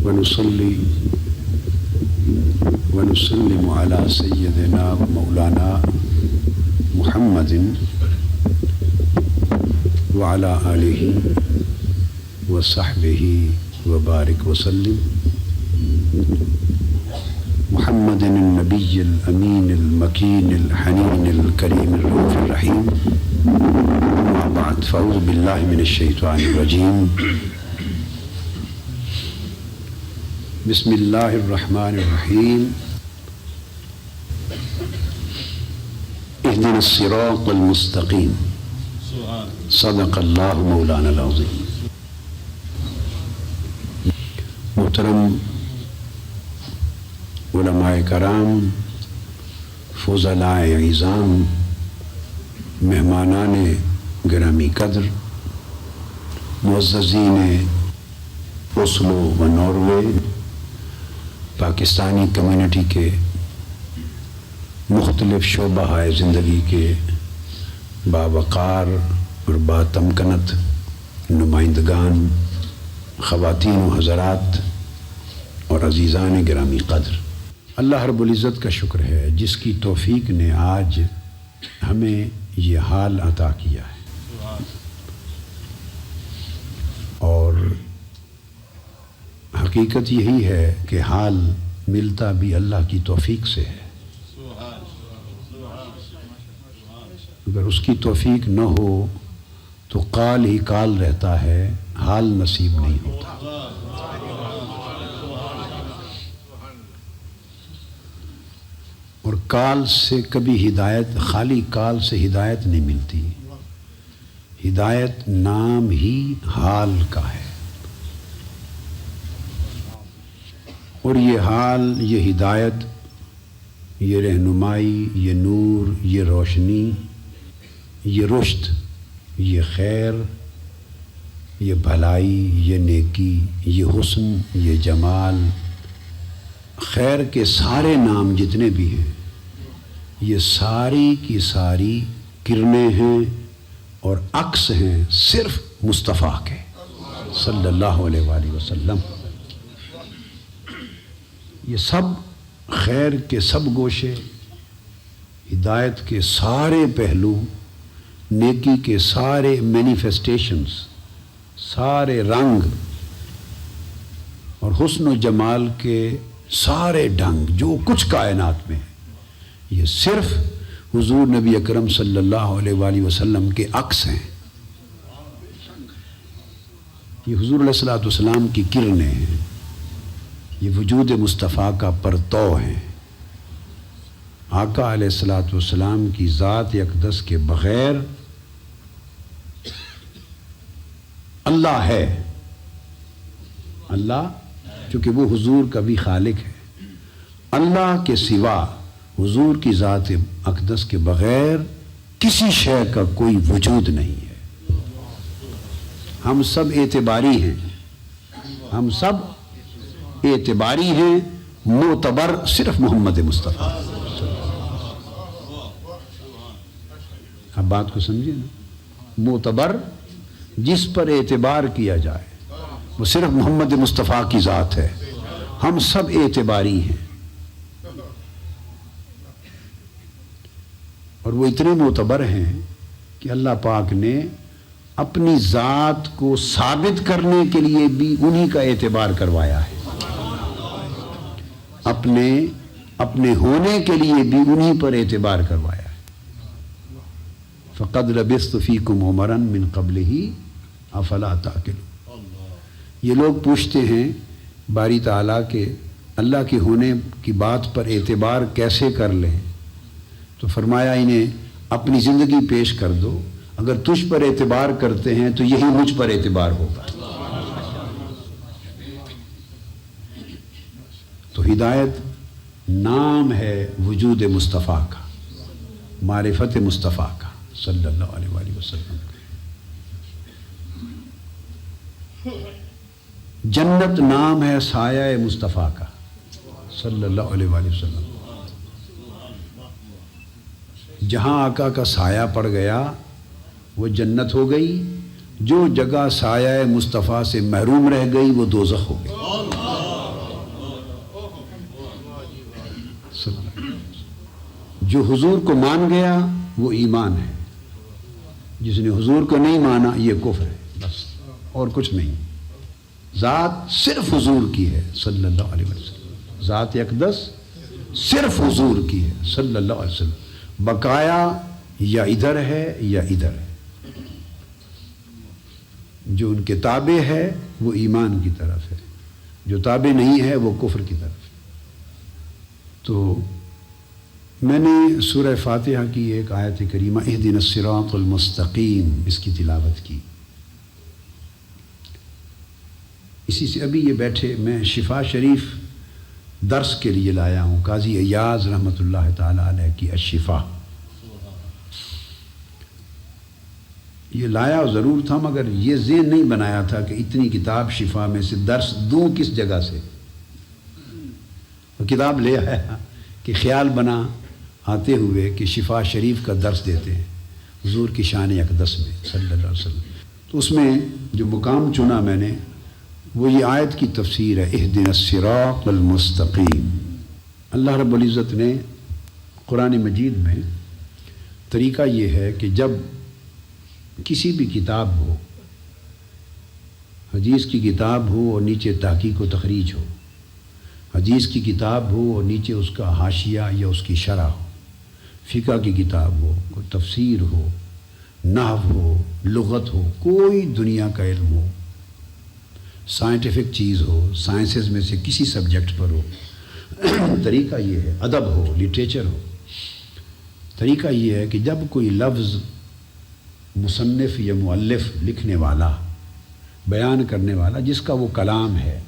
ونصلي ونسلم على سيدنا ومولانا محمد وعلى آله وصحبه وبارك وسلم. محمد النبي الأمين المكين الحنين الكريم الرؤوف الرحيم. أما بعد، فأعوذ بالله من الشيطان الرجيم. بسم الله الرحمن الرحيم. اهدنا الصراط المستقيم. صدق الله مولانا العظيم. محترم علماء کرام، فضلاء اعظام، مہمانان گرامی قدر، معززین اوسلو و ناروے، پاکستانی کمیونٹی کے مختلف شعبہ زندگی کے باوقار اور باتمکنت نمائندگان، خواتین و حضرات اور عزیزان گرامی قدر، اللہ رب العزت کا شکر ہے جس کی توفیق نے آج ہمیں یہ حال عطا کیا ہے، اور حقیقت یہی ہے کہ حال ملتا بھی اللہ کی توفیق سے ہے. اگر اس کی توفیق نہ ہو تو قال ہی قال رہتا ہے، حال نصیب نہیں ہوتا. اور قال سے کبھی ہدایت، خالی قال سے ہدایت نہیں ملتی. ہدایت نام ہی حال کا ہے، اور یہ حال، یہ ہدایت، یہ رہنمائی، یہ نور، یہ روشنی، یہ رشد، یہ خیر، یہ بھلائی، یہ نیکی، یہ حسن، یہ جمال، خیر کے سارے نام جتنے بھی ہیں، یہ ساری کی ساری کرنیں ہیں اور عکس ہیں صرف مصطفیٰ کے صلی اللہ علیہ وآلہ وسلم. یہ سب خیر کے سب گوشے، ہدایت کے سارے پہلو، نیکی کے سارے مینیفیسٹیشنز، سارے رنگ، اور حسن و جمال کے سارے ڈھنگ جو کچھ کائنات میں ہے، یہ صرف حضور نبی اکرم صلی اللہ علیہ وآلہ وسلم کے عکس ہیں. یہ حضور علیہ الصلوۃ والسلام کی کرنیں ہیں، یہ وجود مصطفیٰ کا پرتو ہے. آقا علیہ الصلوۃ والسلام کی ذات اقدس کے بغیر اللہ ہے. اللہ چونکہ وہ حضور کا بھی خالق ہے، اللہ کے سوا حضور کی ذات اقدس کے بغیر کسی شے کا کوئی وجود نہیں ہے. ہم سب اعتباری ہیں، ہم سب اعتباری ہیں، معتبر صرف محمد مصطفیٰ. اب بات کو سمجھے نا، معتبر جس پر اعتبار کیا جائے وہ صرف محمد مصطفیٰ کی ذات ہے. ہم سب اعتباری ہیں، اور وہ اتنے معتبر ہیں کہ اللہ پاک نے اپنی ذات کو ثابت کرنے کے لیے بھی انہی کا اعتبار کروایا ہے، اپنے ہونے کے لیے بھی انہی پر اعتبار کروایا ہے. فَقَدْ لَبِثْتُ فِيكُمْ عُمَرًا مِّن قَبْلِهِ أَفَلَا تَعْقِلُونَ. یہ لوگ پوچھتے ہیں باری تعالیٰ کے اللہ کے ہونے کی بات پر اعتبار کیسے کر لیں، تو فرمایا انہیں اپنی زندگی پیش کر دو، اگر تجھ پر اعتبار کرتے ہیں تو یہی مجھ پر اعتبار ہوگا. تو ہدایت نام ہے وجود مصطفیٰ کا، معرفت مصطفیٰ کا صلی اللہ علیہ وآلہ وسلم. جنت نام ہے سایہ مصطفیٰ کا صلی اللہ علیہ وآلہ وسلم. جہاں آقا کا سایہ پڑ گیا وہ جنت ہو گئی، جو جگہ سایہ مصطفیٰ سے محروم رہ گئی وہ دوزخ ہو گئی. صلی اللہ علیہ وسلم۔ جو حضور کو مان گیا وہ ایمان ہے، جس نے حضور کو نہیں مانا یہ کفر ہے، بس اور کچھ نہیں۔ ذات صرف حضور کی ہے صلی اللہ علیہ وسلم، ذات اقدس صرف حضور کی ہے صلی اللہ علیہ وسلم، بقایا یا ادھر ہے یا ادھر ہے۔ جو ان کے تابع ہے وہ ایمان کی طرف ہے، جو تابع نہیں ہے وہ کفر کی طرف ہے۔ تو میں نے سورہ فاتحہ کی ایک آیت کریمہ اہدنا الصراط المستقیم اس کی تلاوت کی۔ اسی سے ابھی یہ بیٹھے میں شفا شریف درس کے لیے لایا ہوں، قاضی ایاز رحمۃ اللہ تعالیٰ علیہ کی الشفا۔ یہ لایا ضرور تھا مگر یہ ذہن نہیں بنایا تھا کہ اتنی کتاب شفا میں سے درس دوں کس جگہ سے۔ وہ کتاب لے آیا کہ خیال بنا آتے ہوئے کہ شفا شریف کا درس دیتے ہیں حضور کی شان اقدس میں صلی اللہ علیہ وسلم۔ تو اس میں جو مقام چنا میں نے وہ یہ آیت کی تفسیر ہے، اہدنا الصراط المستقیم۔ اللہ رب العزت نے قرآن مجید میں طریقہ یہ ہے کہ جب کسی بھی کتاب ہو، حدیث کی کتاب ہو اور نیچے تحقیق و تخریج ہو، حدیث کی کتاب ہو اور نیچے اس کا حاشیہ یا اس کی شرح ہو، فقہ کی کتاب ہو، کوئی تفسیر ہو، نحو ہو، لغت ہو، کوئی دنیا کا علم ہو، سائنٹیفک چیز ہو، سائنسز میں سے کسی سبجیکٹ پر ہو، طریقہ یہ ہے، ادب ہو، لٹریچر ہو، طریقہ یہ ہے کہ جب کوئی لفظ مصنف یا مؤلف لکھنے والا، بیان کرنے والا جس کا وہ کلام ہے،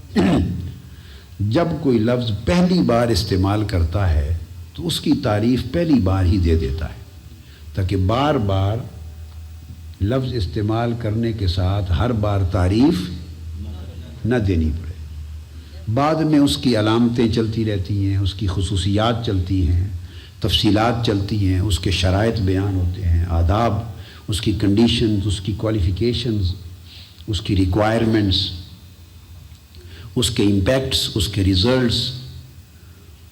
جب کوئی لفظ پہلی بار استعمال کرتا ہے تو اس کی تعریف پہلی بار ہی دے دیتا ہے، تاکہ بار بار لفظ استعمال کرنے کے ساتھ ہر بار تعریف نہ دینی پڑے۔ بعد میں اس کی علامتیں چلتی رہتی ہیں، اس کی خصوصیات چلتی ہیں، تفصیلات چلتی ہیں، اس کے شرائط بیان ہوتے ہیں، آداب، اس کی کنڈیشنز، اس کی کوالیفیکیشنز، اس کی ریکوائرمنٹس، اس کے امپیکٹس، اس کے ریزلٹس،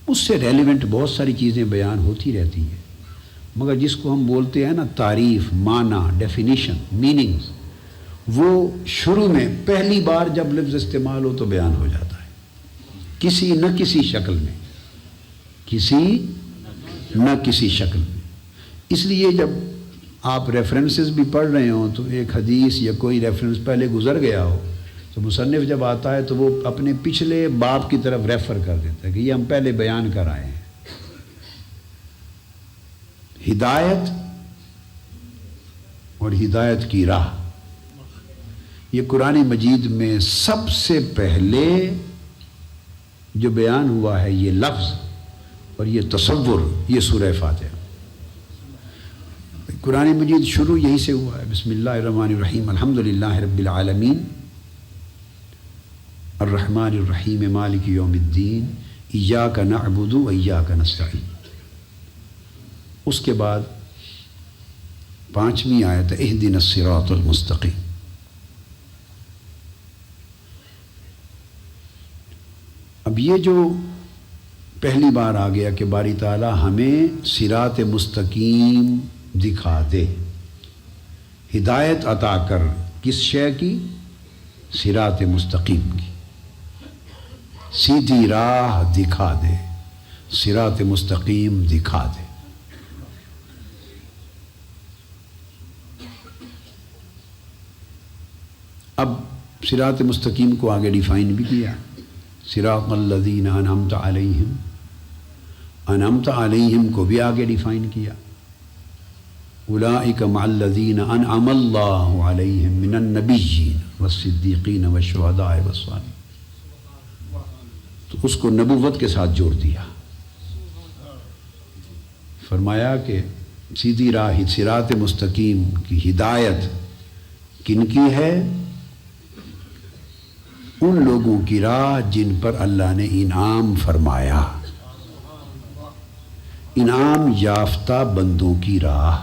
اس سے ریلیونٹ بہت ساری چیزیں بیان ہوتی رہتی ہیں۔ مگر جس کو ہم بولتے ہیں نا تعریف، معنی، ڈیفینیشن، میننگز، وہ شروع میں پہلی بار جب لفظ استعمال ہو تو بیان ہو جاتا ہے، کسی نہ کسی شکل میں، کسی نہ کسی شکل میں۔ اس لیے جب آپ ریفرنسز بھی پڑھ رہے ہوں تو ایک حدیث یا کوئی ریفرنس پہلے گزر گیا ہو تو مصنف جب آتا ہے تو وہ اپنے پچھلے باب کی طرف ریفر کر دیتا ہے کہ یہ ہم پہلے بیان کر آئے ہیں۔ ہدایت اور ہدایت کی راہ، یہ قرآن مجید میں سب سے پہلے جو بیان ہوا ہے یہ لفظ اور یہ تصور، یہ سورہ فاتحہ۔ قرآن مجید شروع یہی سے ہوا ہے، بسم اللہ الرحمن الرحیم، الحمدللہ رب العالمین، الرحمن الرحیم، مالک یوم الدین، ایاک نعبد و ایاک نستعین۔ اس کے بعد 5ویں آیت اہدنا الصراط المستقیم۔ اب یہ جو پہلی بار آ گیا کہ باری تعالیٰ ہمیں صراط مستقیم دکھا دے، ہدایت عطا کر، کس شے کی؟ صراط مستقیم کی، سیدھی راہ دکھا دے، صراط مستقیم دکھا دے۔ اب صراط مستقیم کو آگے ڈیفائن بھی کیا، صراط الذین انعمت علیہم، انعمت علیہم کو بھی آگے ڈیفائن کیا، اولئک مع الذین انعم اللہ علیہم من النبیین والصدیقین والشہداء والصالحین، تو اس کو نبوت کے ساتھ جوڑ دیا، فرمایا کہ سیدھی راہ، صراط مستقیم کی ہدایت کن کی ہے؟ ان لوگوں کی راہ جن پر اللہ نے انعام فرمایا، انعام یافتہ بندوں کی راہ۔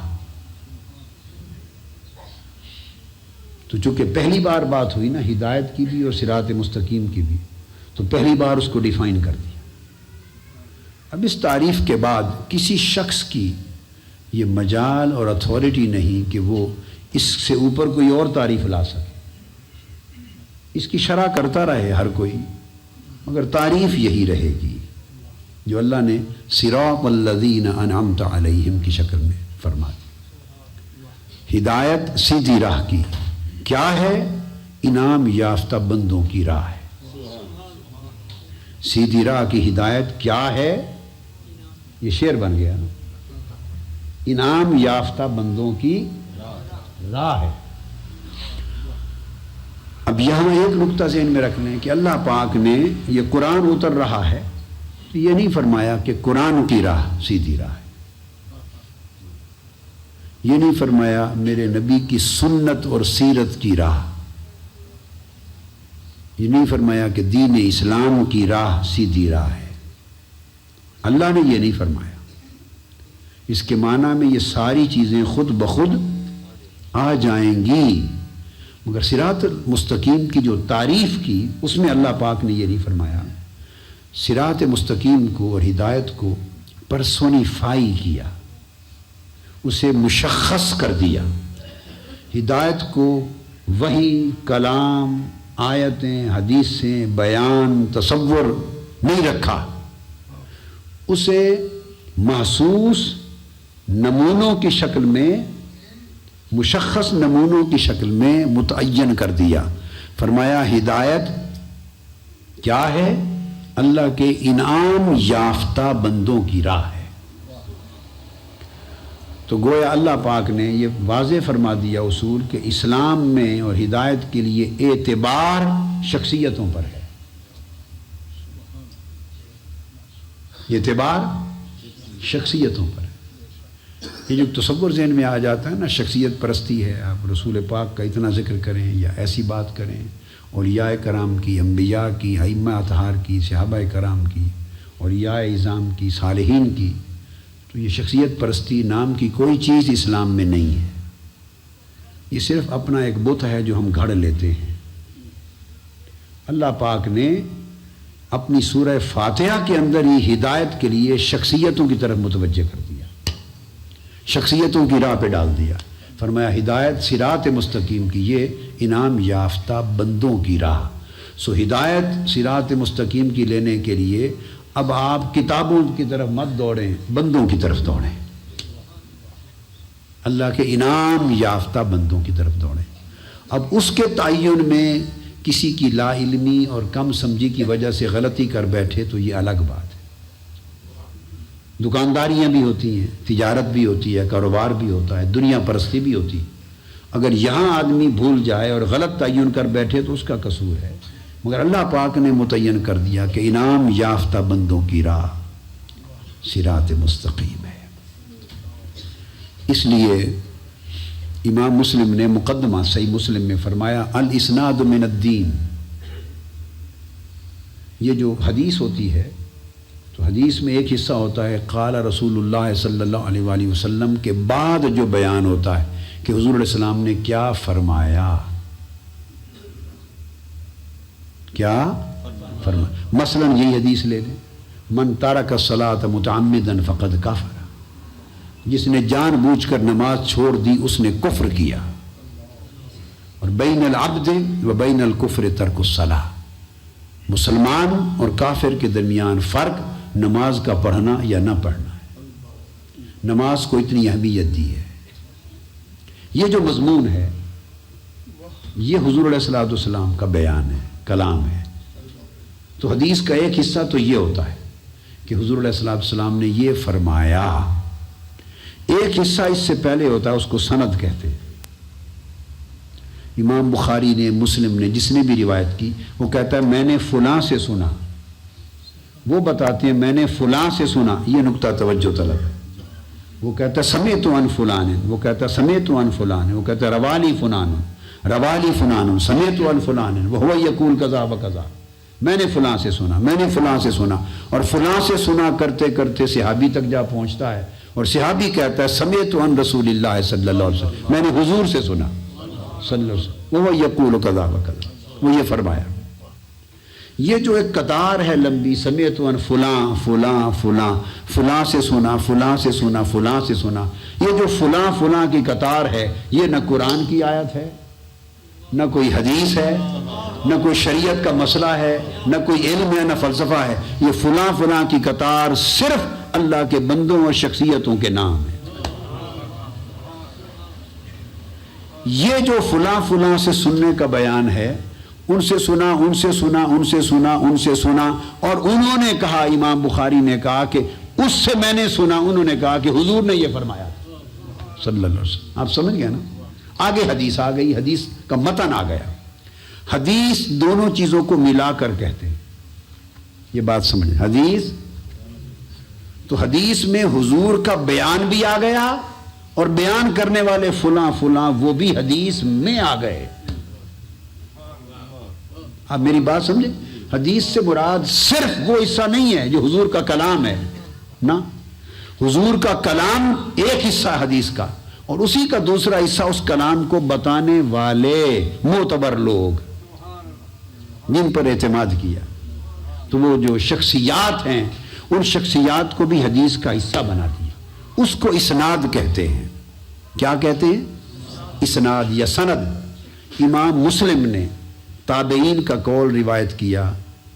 تو چونکہ پہلی بار بات ہوئی نا ہدایت کی بھی اور صراط مستقیم کی بھی، تو پہلی بار اس کو ڈیفائن کر دیا۔ اب اس تعریف کے بعد کسی شخص کی یہ مجال اور اتھارٹی نہیں کہ وہ اس سے اوپر کوئی اور تعریف لا سکے. اس کی شرح کرتا رہے ہر کوئی، مگر تعریف یہی رہے گی جو اللہ نے صراط الذین انعمت علیہم کی شکل میں فرما دی. ہدایت سیدھی راہ کی کیا ہے؟ انعام یافتہ بندوں کی راہ ہے. سیدھی راہ کی ہدایت کیا ہے؟ یہ شعر بن گیا نا. انعام یافتہ بندوں کی راہ ہے. اب یہاں ایک نقطہ ذہن میں رکھ لیں کہ اللہ پاک نے یہ قرآن اتر رہا ہے، یہ نہیں فرمایا کہ قرآن کی راہ سیدھی راہ ہے. یہ نہیں فرمایا میرے نبی کی سنت اور سیرت کی راہ. یہ نہیں فرمایا کہ دین اسلام کی راہ سیدھی راہ ہے. اللہ نے یہ نہیں فرمایا. اس کے معنی میں یہ ساری چیزیں خود بخود آ جائیں گی، مگر صراط مستقیم کی جو تعریف کی اس میں اللہ پاک نے یہ نہیں فرمایا. صراط مستقیم کو اور ہدایت کو پرسونیفائی کیا، اسے مشخص کر دیا. ہدایت کو وحی، کلام، آیتیں، حدیثیں، بیان، تصور نہیں رکھا، اسے محسوس نمونوں کی شکل میں، مشخص نمونوں کی شکل میں متعین کر دیا. فرمایا ہدایت کیا ہے؟ اللہ کے انعام یافتہ بندوں کی راہ ہے. تو گویا اللہ پاک نے یہ واضح فرما دیا اصول کہ اسلام میں اور ہدایت کے لیے اعتبار شخصیتوں پر ہے. اعتبار شخصیتوں پر ہے. یہ جو تصور ذہن میں آ جاتا ہے نا، شخصیت پرستی ہے، آپ رسول پاک کا اتنا ذکر کریں یا ایسی بات کریں، اولیاء کرام کی، انبیاء کی، ائمہ اطہار کی، صحابہ کرام کی، اولیاء اعظام کی، صالحین کی، تو یہ شخصیت پرستی نام کی کوئی چیز اسلام میں نہیں ہے. یہ صرف اپنا ایک بت ہے جو ہم گھڑ لیتے ہیں. اللہ پاک نے اپنی سورہ فاتحہ کے اندر ہی ہدایت کے لیے شخصیتوں کی طرف متوجہ کر دیا، شخصیتوں کی راہ پہ ڈال دیا. فرمایا ہدایت صراط مستقیم کی یہ انعام یافتہ بندوں کی راہ. سو ہدایت صراط مستقیم کی لینے کے لیے اب آپ کتابوں کی طرف مت دوڑیں، بندوں کی طرف دوڑیں، اللہ کے انعام یافتہ بندوں کی طرف دوڑیں. اب اس کے تعین میں کسی کی لا علمی اور کم سمجھی کی وجہ سے غلطی کر بیٹھے تو یہ الگ بات ہے. دکانداریاں بھی ہوتی ہیں، تجارت بھی ہوتی ہے، کاروبار بھی ہوتا ہے، دنیا پرستی بھی ہوتی ہے. اگر یہاں آدمی بھول جائے اور غلط تعین کر بیٹھے تو اس کا قصور ہے، مگر اللہ پاک نے متعین کر دیا کہ انعام یافتہ بندوں کی راہ صراط مستقیم ہے. اس لیے امام مسلم نے مقدمہ صحیح مسلم میں فرمایا الاسناد من الدین. یہ جو حدیث ہوتی ہے تو حدیث میں ایک حصہ ہوتا ہے قال رسول اللہ صلی اللہ علیہ وآلہ وسلم کے بعد جو بیان ہوتا ہے کہ حضور علیہ السلام نے کیا فرمایا، کیا فرمایا. مثلا یہی حدیث لے لیں، من ترک الصلاۃ متعمدا فقد کفر، جس نے جان بوجھ کر نماز چھوڑ دی اس نے کفر کیا. اور بین العبد و بین الکفر ترک الصلاۃ، مسلمان اور کافر کے درمیان فرق نماز کا پڑھنا یا نہ پڑھنا ہے. نماز کو اتنی اہمیت دی ہے. یہ جو مضمون ہے یہ حضور علیہ السلام کا بیان ہے، کلام ہے. تو حدیث کا ایک حصہ تو یہ ہوتا ہے کہ حضور علیہ السلام نے یہ فرمایا. ایک حصہ اس سے پہلے ہوتا ہے، اس کو سند کہتے ہیں. امام بخاری نے، مسلم نے، جس نے بھی روایت کی وہ کہتا ہے میں نے فلاں سے سنا، وہ بتاتے ہیں میں نے فلاں سے سنا. یہ نقطہ توجہ طلب ہے. وہ کہتا ہے سمیت عن فلان، وہ کہتا ہے سمیت عن فلان، وہ کہتا ہے روالی فلان، روالی فلان، سمیت عن فلان وہو یقول کذا و کذا. میں نے فلاں سے سنا، میں نے فلاں سے سنا، اور فلاں سے سنا کرتے کرتے صحابی تک جا پہنچتا ہے، اور صحابی کہتا ہے سمیت عن رسول اللہ صلی اللہ علیہ وسلم، میں نے حضور سے سنا صلی اللہ علیہ وسلم، وہ یقول کذا و کذا، وہ یہ فرمایا. یہ جو ایک قطار ہے لمبی، سمیت ان فلاں فلاں فلاں، فلاں سے سنا، فلاں سے سنا، فلاں سے سنا، یہ جو فلاں فلاں کی قطار ہے، یہ نہ قرآن کی آیت ہے، نہ کوئی حدیث ہے، نہ کوئی شریعت کا مسئلہ ہے، نہ کوئی علم ہے، نہ فلسفہ ہے، یہ فلاں فلاں کی قطار صرف اللہ کے بندوں اور شخصیتوں کے نام ہے۔ یہ جو فلاں فلاں سے سننے کا بیان ہے، ان سے سنا، ان سے سنا، ان سے سنا، ان سے سنا، اور انہوں نے کہا، امام بخاری نے کہا کہ اس سے میں نے سنا، انہوں نے کہا کہ حضور نے یہ فرمایا صلی اللہ علیہ وسلم۔ آپ سمجھ گئے نا؟ آگے حدیث آ گئی، حدیث کا متن آ گیا۔ حدیث دونوں چیزوں کو ملا کر کہتے ہیں، یہ بات سمجھیں۔ حدیث تو حدیث میں حضور کا بیان بھی آ گیا، اور بیان کرنے والے فلاں فلاں وہ بھی حدیث میں آ گئے۔ آپ میری بات سمجھیں؟ حدیث سے مراد صرف وہ حصہ نہیں ہے جو حضور کا کلام ہے، نا، حضور کا کلام ایک حصہ حدیث کا، اور اسی کا دوسرا حصہ اس کلام کو بتانے والے معتبر لوگ جن پر اعتماد کیا، تو وہ جو شخصیات ہیں ان شخصیات کو بھی حدیث کا حصہ بنا دیا۔ اس کو اسناد کہتے ہیں۔ کیا کہتے ہیں؟ اسناد یا سند۔ امام مسلم نے تابعین کا قول روایت کیا،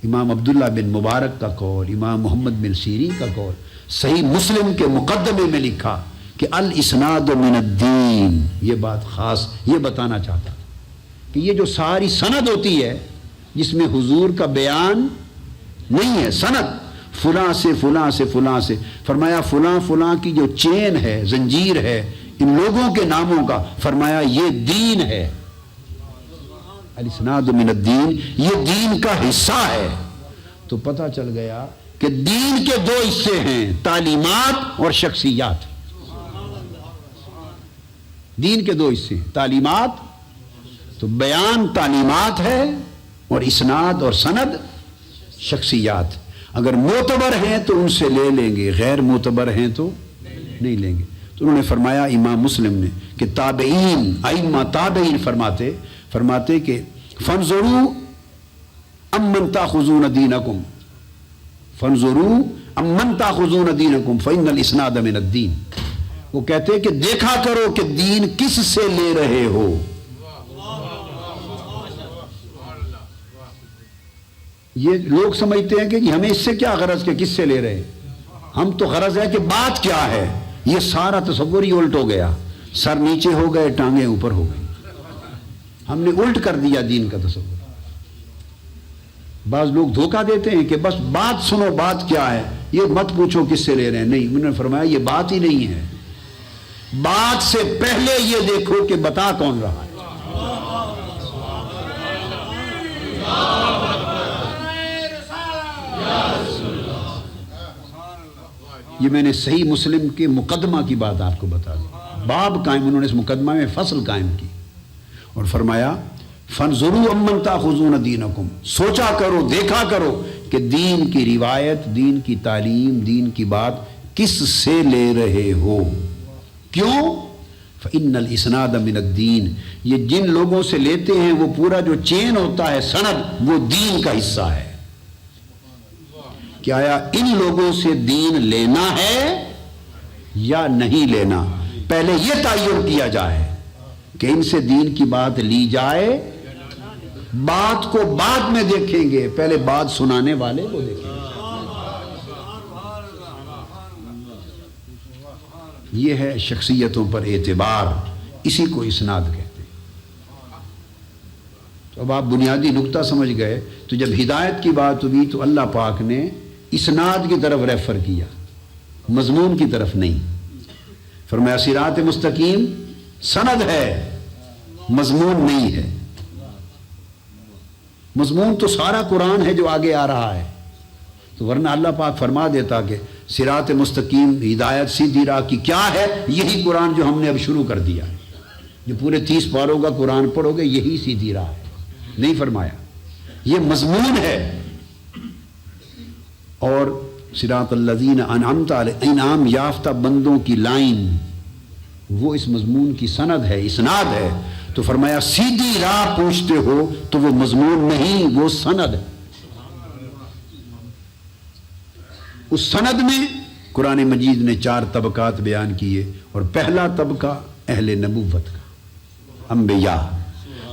امام عبداللہ بن مبارک کا قول، امام محمد بن سیرین کا قول، صحیح مسلم کے مقدمے میں لکھا کہ الاسناد من الدین۔ یہ بات خاص یہ بتانا چاہتا کہ یہ جو ساری سند ہوتی ہے جس میں حضور کا بیان نہیں ہے، سند فلاں سے فلاں سے فلاں سے، فرمایا فلاں فلاں کی جو چین ہے، زنجیر ہے ان لوگوں کے ناموں کا، فرمایا یہ دین ہے۔ الاسناد من الدین، یہ دین کا حصہ ہے۔ تو پتہ چل گیا کہ دین کے دو حصے ہیں، تعلیمات اور شخصیات۔ دین کے دو حصے ہیں، تعلیمات، تو بیان تعلیمات ہے، اور اسناد اور سند شخصیات۔ اگر معتبر ہیں تو ان سے لے لیں گے، غیر معتبر ہیں تو نہیں لیں گے۔ تو انہوں نے فرمایا، امام مسلم نے، کہ تابعین، ائمہ تابعین فرماتے کہ فانظروا امن تاخذون دینکم، فانظروا امن تاخذون دینکم فإن الاسناد من الدین۔ وہ کہتے ہیں کہ دیکھا کرو کہ دین کس سے لے رہے ہو۔ یہ لوگ سمجھتے ہیں کہ جی ہمیں اس سے کیا غرض کہ کس سے لے رہے ہیں، ہم تو غرض ہے کہ بات کیا ہے۔ یہ سارا تصور ہی الٹ ہو گیا، سر نیچے ہو گئے، ٹانگیں اوپر ہو گئی، ہم نے الٹ کر دیا دین کا تصور۔ بعض لوگ دھوکہ دیتے ہیں کہ بس بات سنو، بات کیا ہے، یہ مت پوچھو کس سے لے رہے ہیں۔ نہیں، انہوں نے فرمایا یہ بات ہی نہیں ہے، بات سے پہلے یہ دیکھو کہ بتا کون رہا ہے۔ یہ میں نے صحیح مسلم کے مقدمہ کی بات آپ کو بتا دی، باب قائم، انہوں نے اس مقدمہ میں فصل قائم کی اور فرمایا فانظروا امن تاخذون دینکم، سوچا کرو، دیکھا کرو کہ دین کی روایت، دین کی تعلیم، دین کی بات کس سے لے رہے ہو۔ کیوں؟ فإن الاسناد من الدین، یہ جن لوگوں سے لیتے ہیں وہ پورا جو چین ہوتا ہے، سند، وہ دین کا حصہ ہے۔ کہ آیا ان لوگوں سے دین لینا ہے یا نہیں لینا، پہلے یہ تعین کیا جائے کہ ان سے دین کی بات لی جائے۔ بات کو بعد میں دیکھیں گے، پہلے بات سنانے والے کو دیکھیں گے۔ یہ ہے شخصیتوں پر اعتبار، اسی کو اسناد کہتے ہیں۔ تو اب آپ بنیادی نقطہ سمجھ گئے۔ تو جب ہدایت کی بات ہوئی تو اللہ پاک نے اسناد کی طرف ریفر کیا، مضمون کی طرف نہیں۔ فرمایا صراط مستقیم سند ہے، مضمون نہیں ہے۔ مضمون تو سارا قرآن ہے جو آگے آ رہا ہے، تو ورنہ اللہ پاک فرما دیتا کہ صراط مستقیم، ہدایت، سیدھی راہ کی کیا ہے، یہی قرآن جو ہم نے اب شروع کر دیا ہے، جو پورے 30 پاروں کا قرآن پڑھو گے یہی سیدھی راہ ہے۔ نہیں فرمایا، یہ مضمون ہے۔ اور صراط الذین انعمت علیہم، انعام یافتہ بندوں کی لائن، وہ اس مضمون کی سند ہے، اسناد ہے۔ تو فرمایا سیدھی راہ پوچھتے ہو تو وہ مضمون نہیں، وہ سند ہے۔ اس سند میں قرآن مجید نے 4 طبقات بیان کیے، اور پہلا طبقہ اہل نبوت کا، انبیاء۔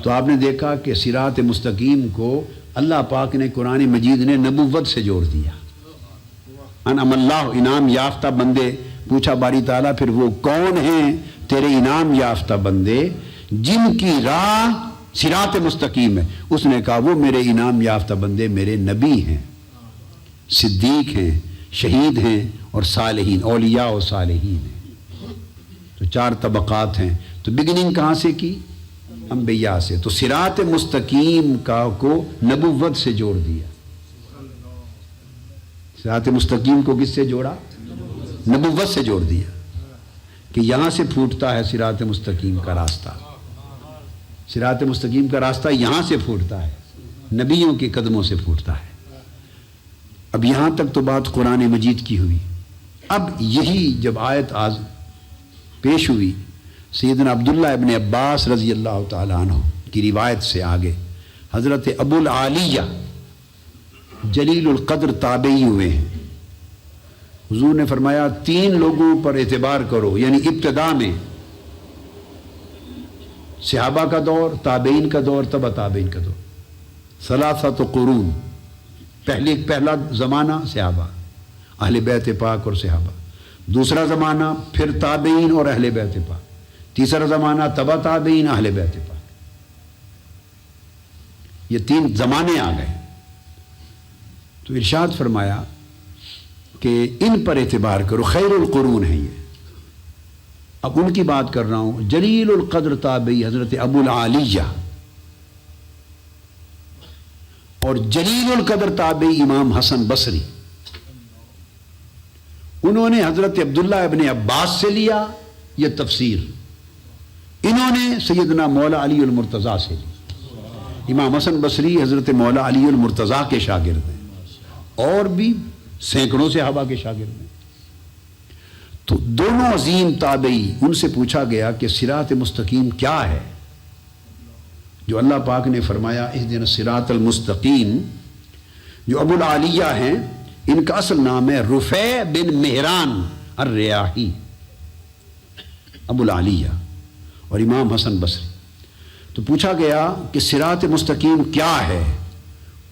تو آپ نے دیکھا کہ صراط مستقیم کو اللہ پاک نے قرآن مجید نے نبوت سے جوڑ دیا۔ انعم اللہ، انعام یافتہ بندے۔ پوچھا باری تعالیٰ پھر وہ کون ہیں تیرے انعام یافتہ بندے جن کی راہ صراط مستقیم ہے؟ اس نے کہا وہ میرے انعام یافتہ بندے میرے نبی ہیں، صدیق ہیں، شہید ہیں، اور صالحین، اولیاء و صالحین ہیں۔ تو 4 طبقات ہیں۔ تو بگننگ کہاں سے کی؟ انبیاء سے۔ تو صراط مستقیم کو نبوت سے جوڑ دیا۔ صراط مستقیم کو کس سے جوڑا؟ نبوت سے جوڑ دیا، کہ یہاں سے پھوٹتا ہے صراط مستقیم کا راستہ۔ صراط مستقیم کا راستہ یہاں سے پھوٹتا ہے، نبیوں کے قدموں سے پھوٹتا ہے۔ اب یہاں تک تو بات قرآن مجید کی ہوئی۔ اب یہی جب آیت پیش ہوئی، سیدنا عبداللہ ابن عباس رضی اللہ تعالیٰ عنہ کی روایت سے آگے حضرت ابو العالیہ جلیل القدر تابعی ہوئے ہیں۔ حضور نے فرمایا 3 لوگوں پر اعتبار کرو، یعنی ابتدا میں صحابہ کا دور، تابعین کا دور، تبع تابعین کا دور، ثلاثۃ قرون۔ پہلا زمانہ صحابہ، اہل بیت پاک اور صحابہ، دوسرا زمانہ پھر تابعین اور اہل بیت پاک، تیسرا زمانہ تبع تابعین، اہل بیت پاک۔ یہ 3 زمانے آ گئے۔ تو ارشاد فرمایا کہ ان پر اعتبار کرو، خیر القرون ہے یہ۔ اب ان کی بات کر رہا ہوں۔ جلیل القدر تابعی حضرت ابو العالیہ، اور جلیل القدر تابعی امام حسن بصری۔ انہوں نے حضرت عبداللہ ابن عباس سے لیا یہ تفسیر، انہوں نے سیدنا مولا علی المرتضیٰ سے لی۔ امام حسن بصری حضرت مولا علی المرتضیٰ کے شاگرد ہیں، اور بھی سینکڑوں صحابہ کے شاگرد ہیں۔ تو دونوں عظیم تابعی، ان سے پوچھا گیا کہ صراط مستقیم کیا ہے؟ جو اللہ پاک نے فرمایا اہدنا الصراط المستقیم۔ جو ابو العالیہ ہیں، ان کا اصل نام ہے رفیع بن مہران الریاحی، ابو العالیہ اور امام حسن بصری۔ تو پوچھا گیا کہ صراط مستقیم کیا ہے؟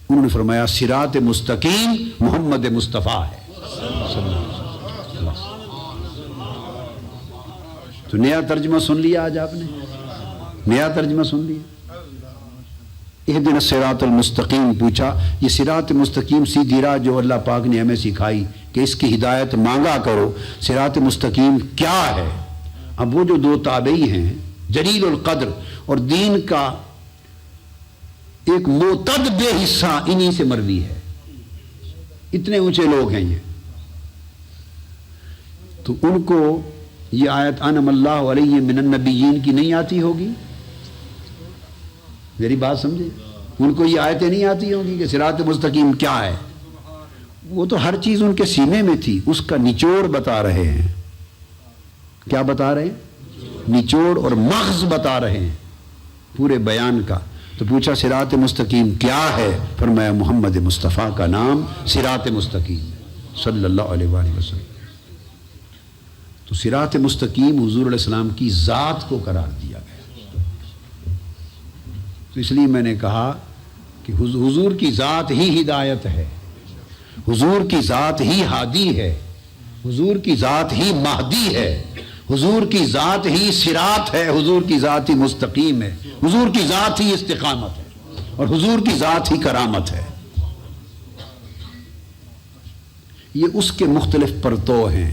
انہوں نے فرمایا صراط مستقیم محمد مصطفیٰ ہے۔ تو نیا ترجمہ سن لیا آج آپ نے، نیا ترجمہ سن لیا۔ اہدنا الصراط المستقیم پوچھا، یہ صراط مستقیم سیدھی راہ جو اللہ پاک نے ہمیں سکھائی کہ اس کی ہدایت مانگا کرو، صراط مستقیم کیا ہے؟ اب وہ جو 2 تابعی ہیں، جلیل القدر اور دین کا ایک معتد بے حصہ انہی سے مروی ہے، اتنے اونچے لوگ ہیں یہ۔ تو ان کو یہ آیت انعم اللہ علیہم من النبیین کی نہیں آتی ہوگی؟ میری بات سمجھے؟ ان کو یہ آیتیں نہیں آتی ہوں گی کہ صراط مستقیم کیا ہے؟ وہ تو ہر چیز ان کے سینے میں تھی، اس کا نچوڑ بتا رہے ہیں۔ کیا بتا رہے ہیں؟ نچوڑ اور مغز بتا رہے ہیں پورے بیان کا۔ تو پوچھا صراط مستقیم کیا ہے؟ فرمایا محمد مصطفیٰ کا نام صراط مستقیم صلی اللہ علیہ وآلہ وسلم۔ تو صراط مستقیم حضور علیہ السلام کی ذات کو قرار دیا گیا۔ تو اس لیے میں نے کہا کہ حضور کی ذات ہی ہدایت ہے، حضور کی ذات ہی ہادی ہے، حضور کی ذات ہی مہدی ہے، حضور کی ذات ہی صراط ہے، حضور کی ذات ہی مستقیم ہے، حضور کی ذات ہی استقامت ہے، اور حضور کی ذات ہی کرامت ہے۔ یہ اس کے مختلف پرتو ہیں،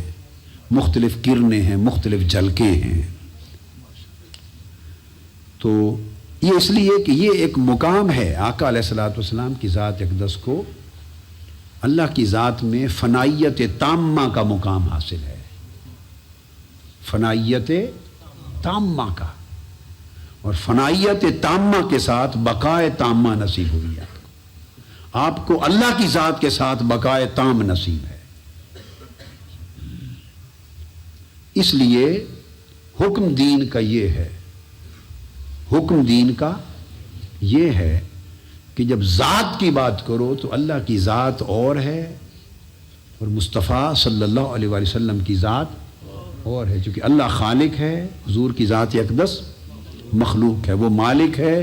مختلف کرنیں ہیں، مختلف جھلکیں ہیں۔ تو یہ اس لیے کہ یہ ایک مقام ہے آقا علیہ الصلوۃ والسلام کی ذات اقدس کو اللہ کی ذات میں فنائیت تامہ کا مقام حاصل ہے، فنائیت تامہ کا، اور فنائیت تامہ کے ساتھ بقائے تامہ نصیب ہوئی ہے۔ آپ کو اللہ کی ذات کے ساتھ بقائے تام نصیب ہے۔ اس لیے حکم دین کا یہ ہے، حکم دین کا یہ ہے کہ جب ذات کی بات کرو تو اللہ کی ذات اور ہے اور مصطفیٰ صلی اللہ علیہ وآلہ وسلم کی ذات اور ہے، چونکہ اللہ خالق ہے، حضور کی ذات اقدس مخلوق ہے، وہ مالک ہے،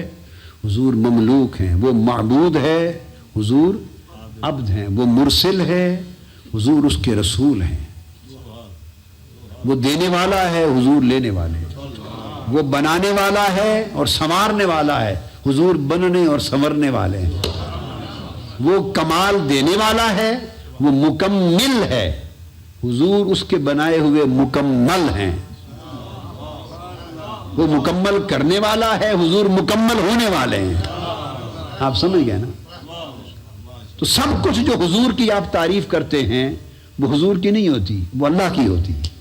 حضور مملوک ہیں، وہ معبود ہے، حضور عبد ہیں، وہ مرسل ہے، حضور اس کے رسول ہیں، وہ دینے والا ہے، حضور لینے والے ہیں، وہ بنانے والا ہے اور سنوارنے والا ہے، حضور بننے اور سنورنے والے ہیں، وہ کمال دینے والا ہے، وہ مکمل ہے، حضور اس کے بنائے ہوئے مکمل ہیں، وہ مکمل کرنے والا ہے، حضور مکمل ہونے والے ہیں۔ آپ سمجھ گئے نا؟ تو سب کچھ جو حضور کی آپ تعریف کرتے ہیں وہ حضور کی نہیں ہوتی، وہ اللہ کی ہوتی ہے،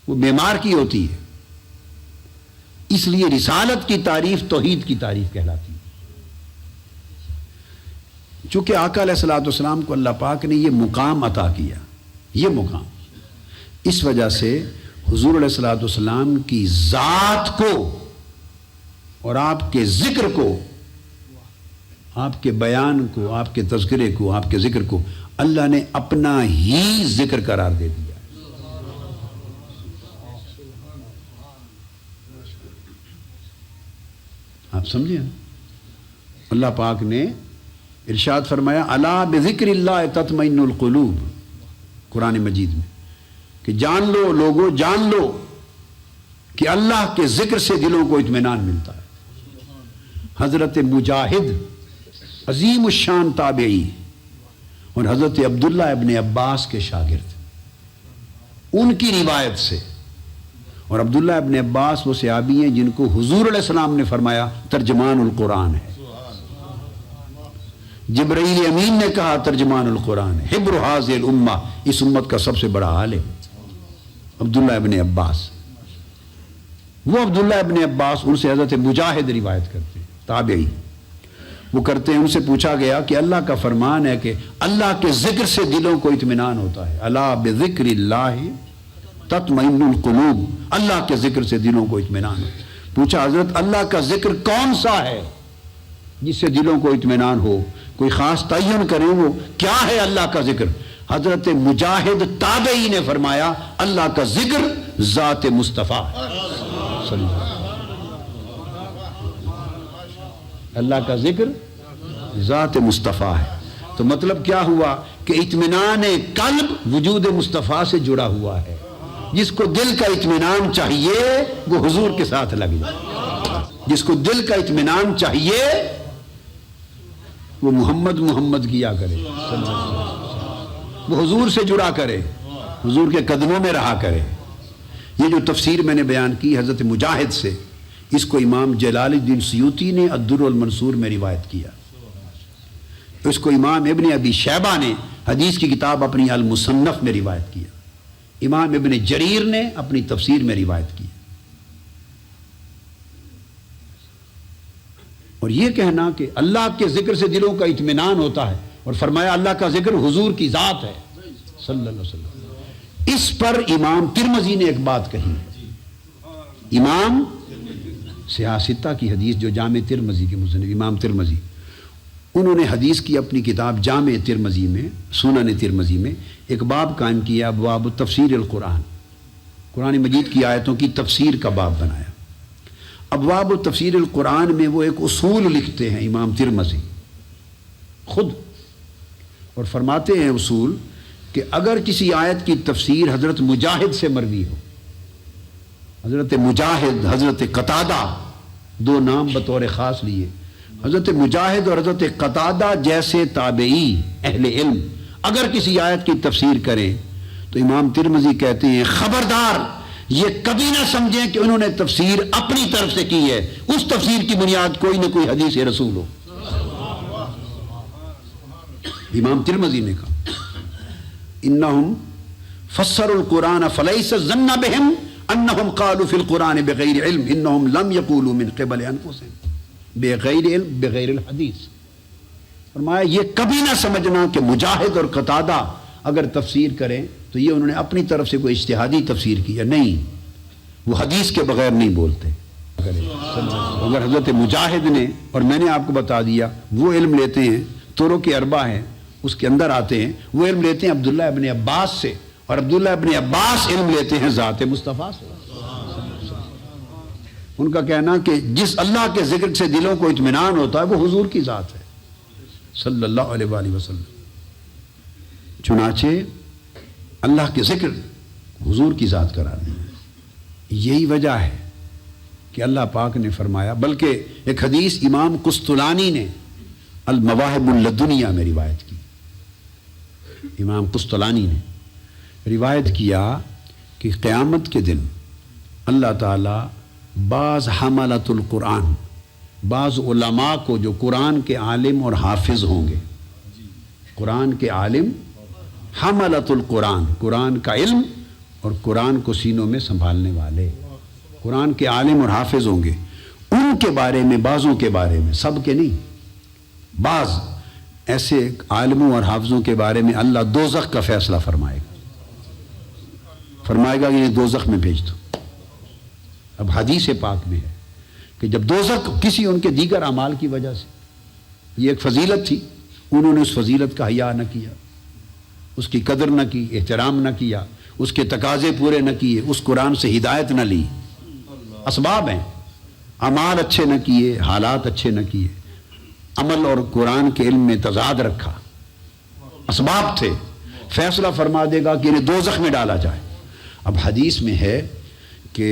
وہ بیمار کی ہوتی ہے۔ اس لیے رسالت کی تعریف توحید کی تعریف کہلاتی ہے۔ چونکہ آقا علیہ الصلوۃ والسلام کو اللہ پاک نے یہ مقام عطا کیا، یہ مقام، اس وجہ سے حضور علیہ الصلوۃ والسلام کی ذات کو اور آپ کے ذکر کو، آپ کے بیان کو، آپ کے تذکرے کو، آپ کے ذکر کو اللہ نے اپنا ہی ذکر قرار دے دیا۔ آپ سمجھے؟ اللہ پاک نے ارشاد فرمایا الا بذکر اللہ تطمئن القلوب، قرآن مجید میں، کہ جان لو لوگو، جان لو کہ اللہ کے ذکر سے دلوں کو اطمینان ملتا ہے۔ حضرت مجاہد عظیم الشان تابعی اور حضرت عبداللہ ابن عباس کے شاگرد، ان کی روایت سے، اور عبداللہ ابن عباس وہ صحابی ہیں جن کو حضور علیہ السلام نے فرمایا ترجمان القرآن ہے، جبرائیل امین نے کہا ترجمان القرآن ہے، حبر حاضر الامہ، اس امت کا سب سے بڑا عالم عبداللہ ابن عباس۔ وہ عبداللہ ابن عباس، ان سے حضرت مجاہد روایت کرتے ہیں، تابعی، وہ کرتے ہیں، ان سے پوچھا گیا کہ اللہ کا فرمان ہے کہ اللہ کے ذکر سے دلوں کو اطمینان ہوتا ہے، الا بذکر اللہ تطمئن القلوب، اللہ کے ذکر سے دلوں کو اطمینان ہو۔ پوچھا حضرت اللہ کا ذکر کون سا ہے جس سے دلوں کو اطمینان ہو، کوئی خاص تعین کریں وہ کیا ہے اللہ کا ذکر؟ حضرت مجاہد تابعی نے فرمایا اللہ کا ذکر ذات مصطفیٰ ہے، اللہ کا ذکر ذات مصطفیٰ ہے۔ تو مطلب کیا ہوا کہ اطمینان قلب وجود مصطفیٰ سے جڑا ہوا ہے۔ جس کو دل کا اطمینان چاہیے وہ حضور کے ساتھ لگ جائے، جس کو دل کا اطمینان چاہیے وہ محمد محمد کیا کرے، وہ حضور سے جڑا کرے، حضور کے قدموں میں رہا کرے۔ یہ جو تفسیر میں نے بیان کی حضرت مجاہد سے، اس کو امام جلال الدین سیوطی نے الدر المنصور میں روایت کیا، اس کو امام ابن ابی شیبہ نے حدیث کی کتاب اپنی المصنف میں روایت کیا، امام ابن جریر نے اپنی تفسیر میں روایت کی۔ اور یہ کہنا کہ اللہ کے ذکر سے دلوں کا اطمینان ہوتا ہے، اور فرمایا اللہ کا ذکر حضور کی ذات ہے صلی اللہ علیہ وسلم، اس پر امام ترمذی نے ایک بات کہی، امام سیاستہ کی حدیث جو جامع ترمذی کے مصنف امام ترمذی، انہوں نے حدیث کی اپنی کتاب جامع ترمذی میں، سنن ترمذی میں ایک باب قائم کیا، ابواب تفسیر القرآن، قرآن مجید کی آیتوں کی تفسیر کا باب بنایا۔ ابواب تفسیر القرآن میں وہ ایک اصول لکھتے ہیں امام ترمذی خود، اور فرماتے ہیں اصول کہ اگر کسی آیت کی تفسیر حضرت مجاہد سے مروی ہو، حضرت مجاہد، حضرت قتادہ، دو نام بطور خاص لیے، حضرت مجاہد اور حضرت قتادہ جیسے تابعی اہل علم اگر کسی آیت کی تفسیر کریں تو امام ترمذی کہتے ہیں خبردار یہ کبھی نہ سمجھیں کہ انہوں نے تفسیر اپنی طرف سے کی ہے، اس تفسیر کی بنیاد کوئی نہ کوئی حدیث رسول ہو۔ امام ترمذی نے کہا انہم فسروا القرآن فلیس الظن بہم انہم قالوا فی القرآن بغیر علم انہم لم یقولوا من قبل انفسہم بغیر علم بغیر الحدیث۔ فرمایا یہ کبھی نہ سمجھنا کہ مجاہد اور قتادہ اگر تفسیر کریں تو یہ انہوں نے اپنی طرف سے کوئی اجتہادی تفسیر کی ہے، نہیں، وہ حدیث کے بغیر نہیں بولتے۔ اگر حضرت مجاہد نے، اور میں نے آپ کو بتا دیا وہ علم لیتے ہیں طرق اربع ہیں، اس کے اندر آتے ہیں، وہ علم لیتے ہیں عبداللہ ابن عباس سے، اور عبداللہ ابن عباس علم لیتے ہیں ذات مصطفیٰ سے۔ ان کا کہنا کہ جس اللہ کے ذکر سے دلوں کو اطمینان ہوتا ہے وہ حضور کی ذات ہے صلی اللہ علیہ وآلہ وسلم۔ چنانچہ اللہ کے ذکر حضور کی ذات قرار دیا۔ یہی وجہ ہے کہ اللہ پاک نے فرمایا، بلکہ ایک حدیث امام قسطلانی نے المواہب اللدنیہ میں روایت کی، امام قسطلانی نے روایت کیا کہ قیامت کے دن اللہ تعالیٰ بعض حملۃ القرآن، بعض علماء کو جو قرآن کے عالم اور حافظ ہوں گے، قرآن کے عالم، حملۃ القرآن، قرآن کا علم اور قرآن کو سینوں میں سنبھالنے والے، قرآن کے عالم اور حافظ ہوں گے، ان کے بارے میں، بعضوں کے بارے میں، سب کے نہیں، بعض ایسے عالموں اور حافظوں کے بارے میں اللہ دوزخ کا فیصلہ فرمائے گا، فرمائے گا کہ یہ دوزخ میں بھیج دو۔ اب حدیث پاک میں ہے کہ جب دوزخ کسی ان کے دیگر اعمال کی وجہ سے، یہ ایک فضیلت تھی، انہوں نے اس فضیلت کا حیا نہ کیا، اس کی قدر نہ کی، احترام نہ کیا، اس کے تقاضے پورے نہ کیے، اس قرآن سے ہدایت نہ لی، اسباب ہیں، اعمال اچھے نہ کیے، حالات اچھے نہ کیے، عمل اور قرآن کے علم میں تضاد رکھا، اسباب تھے، فیصلہ فرما دے گا کہ انہیں دوزخ میں ڈالا جائے۔ اب حدیث میں ہے کہ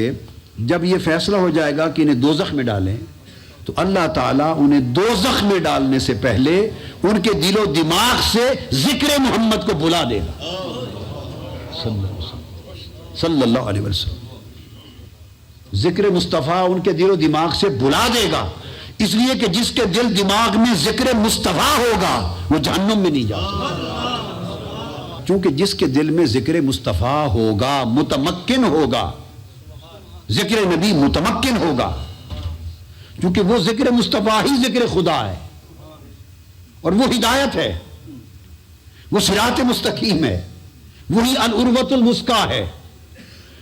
جب یہ فیصلہ ہو جائے گا کہ انہیں دوزخ میں ڈالیں تو اللہ تعالیٰ انہیں دوزخ میں ڈالنے سے پہلے ان کے دل و دماغ سے ذکر محمد کو بلا دے گا صلی اللہ علیہ وسلم، ذکر مصطفیٰ ان کے دل و دماغ سے بلا دے گا، اس لیے کہ جس کے دل دماغ میں ذکر مصطفیٰ ہوگا وہ جہنم میں نہیں جا سکتا، چونکہ جس کے دل میں ذکر مصطفیٰ ہوگا متمکن ہوگا، ذکر نبی متمکن ہوگا، کیونکہ وہ ذکر مصطفیٰ ہی ذکر خدا ہے اور وہ ہدایت ہے، وہ صراط مستقیم ہے، وہی العروۃ الوثقیٰ ہے،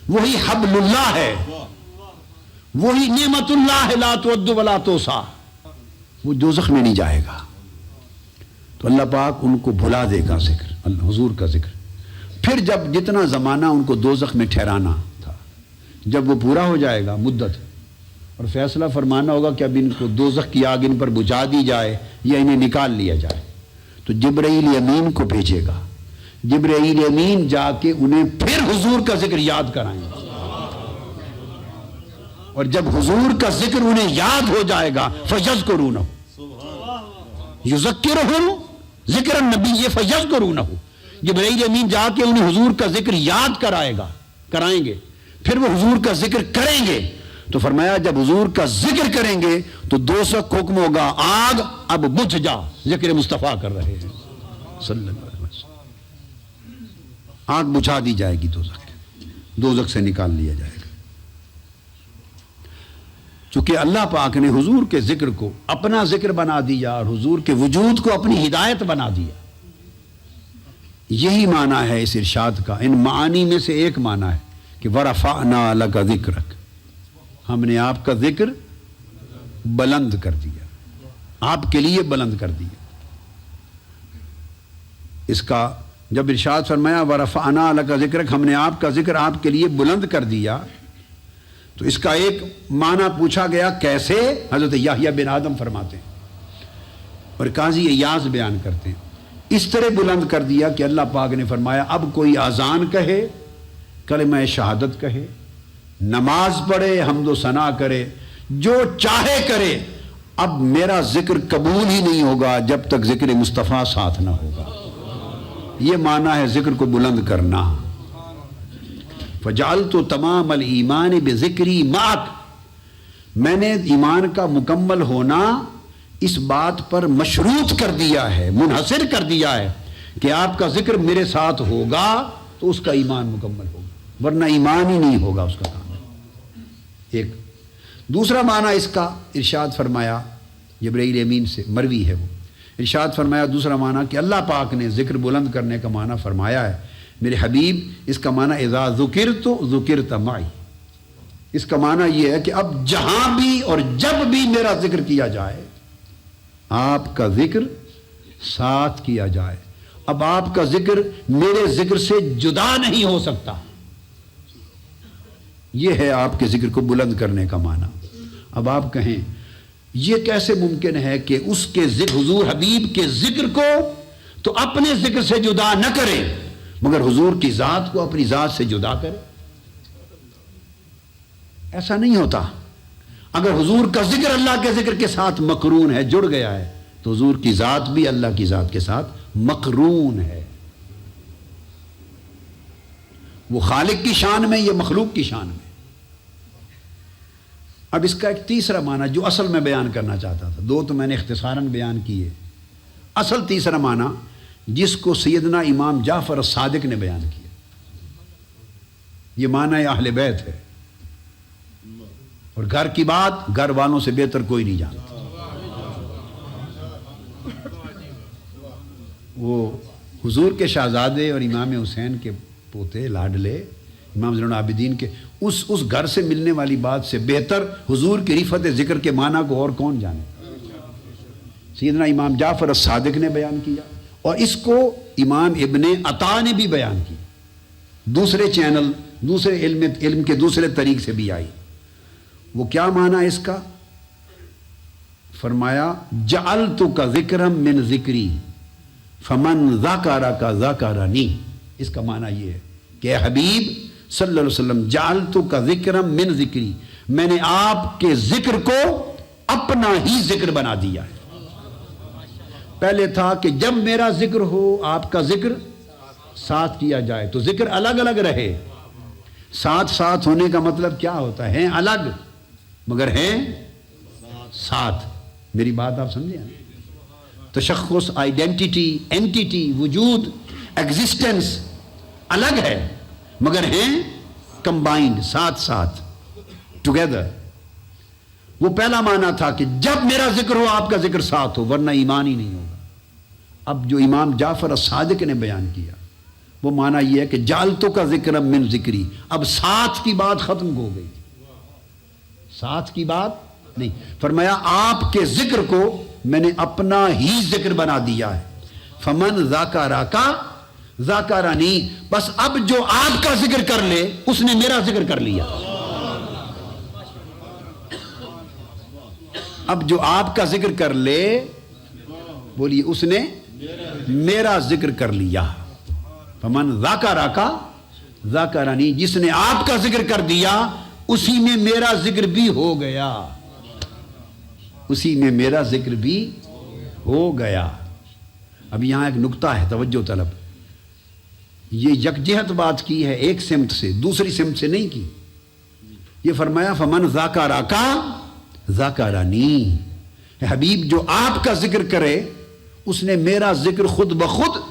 وہی حبل اللہ ہے، وہی نعمت اللہ لا تعد ولا تحصیٰ، وہ دوزخ میں نہیں جائے گا۔ تو اللہ پاک ان کو بھلا دے گا ذکر، حضور کا ذکر۔ پھر جب جتنا زمانہ ان کو دوزخ میں ٹھہرانا تھا، جب وہ پورا ہو جائے گا مدت، اور فیصلہ فرمانا ہوگا کہ اب ان کو دوزخ کی آگ ان پر بجھا دی جائے یا انہیں نکال لیا جائے، تو جبرائیل امین کو بھیجے گا، جبرائیل امین جا کے انہیں پھر حضور کا ذکر یاد کرائیں گے، اور جب حضور کا ذکر انہیں یاد ہو جائے گا فَيَذْكُرُونَهُ، يُذَكِّرُهُمْ ذکر النبی فَيَذْكُرُونَهُ، جبرائیل امین جا کے انہیں حضور کا ذکر یاد کرائیں گے، پھر وہ حضور کا ذکر کریں گے۔ تو فرمایا جب حضور کا ذکر کریں گے تو دوزخ کو حکم ہوگا آگ اب بجھ جا، ذکر مصطفیٰ کر رہے ہیں صلی اللہ علیہ وسلم، آگ بجھا دی جائے گی، دوزخ سے نکال لیا جائے گا۔ چونکہ اللہ پاک نے حضور کے ذکر کو اپنا ذکر بنا دیا اور حضور کے وجود کو اپنی ہدایت بنا دیا، یہی معنی ہے اس ارشاد کا۔ ان معانی میں سے ایک معنی ہے کہ وَرَفَعْنَا لَكَ ذِكْرَكَ، ہم نے آپ کا ذکر بلند کر دیا، آپ کے لیے بلند کر دیا۔ اس کا جب ارشاد فرمایا وَرَفَعْنَا لَكَ ذِكْرَكَ، ہم نے آپ کا ذکر آپ کے لیے بلند کر دیا، تو اس کا ایک معنی پوچھا گیا کیسے؟ حضرت یحییٰ بن آدم فرماتے ہیں اور قاضی ایاز بیان کرتے ہیں، اس طرح بلند کر دیا کہ اللہ پاک نے فرمایا اب کوئی اذان کہے، کلمہ شہادت کہے، نماز پڑھے، حمد و ثنا کرے، جو چاہے کرے، اب میرا ذکر قبول ہی نہیں ہوگا جب تک ذکر مصطفیٰ ساتھ نہ ہوگا۔ یہ معنی ہے ذکر کو بلند کرنا۔ فَجَعَلْتُ تَمَامَ الْإِيمَانِ بِذِكْرِي مَعَكَ، میں نے ایمان کا مکمل ہونا اس بات پر مشروط کر دیا ہے، منحصر کر دیا ہے کہ آپ کا ذکر میرے ساتھ ہوگا تو اس کا ایمان مکمل ہوگا، ورنہ ایمان ہی نہیں ہوگا اس کا کام۔ ایک دوسرا معنی اس کا ارشاد فرمایا جبرائیل امین سے، مروی ہے وہ، ارشاد فرمایا دوسرا معنی کہ اللہ پاک نے ذکر بلند کرنے کا معنی فرمایا ہے میرے حبیب، اس کا معنی اذا ذکرت ذکرت معی، اس کا معنی یہ ہے کہ اب جہاں بھی اور جب بھی میرا ذکر کیا جائے آپ کا ذکر ساتھ کیا جائے، اب آپ کا ذکر میرے ذکر سے جدا نہیں ہو سکتا. یہ ہے آپ کے ذکر کو بلند کرنے کا معنی. اب آپ کہیں یہ کیسے ممکن ہے کہ اس کے ذکر حضور حبیب کے ذکر کو تو اپنے ذکر سے جدا نہ کرے مگر حضور کی ذات کو اپنی ذات سے جدا کرے؟ ایسا نہیں ہوتا. اگر حضور کا ذکر اللہ کے ذکر کے ساتھ مقرون ہے، جڑ گیا ہے، تو حضور کی ذات بھی اللہ کی ذات کے ساتھ مقرون ہے. وہ خالق کی شان میں، یہ مخلوق کی شان میں. اب اس کا ایک تیسرا معنی جو اصل میں بیان کرنا چاہتا تھا، دو تو میں نے اختصاراً بیان کیے، اصل تیسرا معنی جس کو سیدنا امام جعفر الصادق نے بیان کیا، یہ معنی اہل بیت ہے. اور گھر کی بات گھر والوں سے بہتر کوئی نہیں جانتا. وہ حضور کے شہزادے اور امام حسین کے پوتے لاڈلے امام زین العابدین کے اس گھر سے ملنے والی بات سے بہتر حضور کی رفعت ذکر کے معنی کو اور کون جانے. سیدنا امام جعفر الصادق نے بیان کیا اور اس کو امام ابن عطا نے بھی بیان کیا. دوسرے چینل، دوسرے علم کے دوسرے طریق سے بھی آئی. وہ کیا معنی اس کا؟ فرمایا جعلتک ذکرا من ذکری فمن ذکرک ذکرنی. اس کا معنی یہ ہے کہ اے حبیب صلی اللہ علیہ وسلم جعلتک ذکرا من ذکری، میں نے آپ کے ذکر کو اپنا ہی ذکر بنا دیا ہے. پہلے تھا کہ جب میرا ذکر ہو آپ کا ذکر ساتھ کیا جائے تو ذکر الگ الگ رہے. ساتھ ساتھ ہونے کا مطلب کیا ہوتا ہے؟ ہیں الگ مگر ہیں ساتھ. میری بات آپ سمجھے؟ تشخص، آئیڈینٹی، اینٹیٹی، وجود، ایگزسٹنس الگ ہے مگر ہیں کمبائنڈ، ساتھ ساتھ، ٹوگیدر. وہ پہلا معنی تھا کہ جب میرا ذکر ہو آپ کا ذکر ساتھ ہو، ورنہ ایمان ہی نہیں ہوگا. اب جو امام جعفر الصادق نے بیان کیا وہ معنی یہ ہے کہ جعلتو کا ذکر من ذکری. اب ساتھ کی بات ختم ہو گئی، ساتھ کی بات نہیں. فرمایا آپ کے ذکر کو میں نے اپنا ہی ذکر بنا دیا ہے. فمن ذکرک ذکرنی، بس اب جو آپ کا ذکر کر لے اس نے میرا ذکر کر لیا. اب جو آپ کا ذکر کر لے، بولیے، اس نے میرا ذکر کر لیا. فمن ذکرک ذکرنی، جس نے آپ کا ذکر کر دیا اسی میں میرا ذکر بھی ہو گیا، اسی میں میرا ذکر بھی ہو گیا. اب یہاں ایک نکتہ ہے، توجہ طلب. یہ یکجہت بات کی ہے، ایک سمت سے، دوسری سمت سے نہیں کی. یہ فرمایا فمن ذکرک ذکرنی، حبیب جو آپ کا ذکر کرے اس نے میرا ذکر خود بخود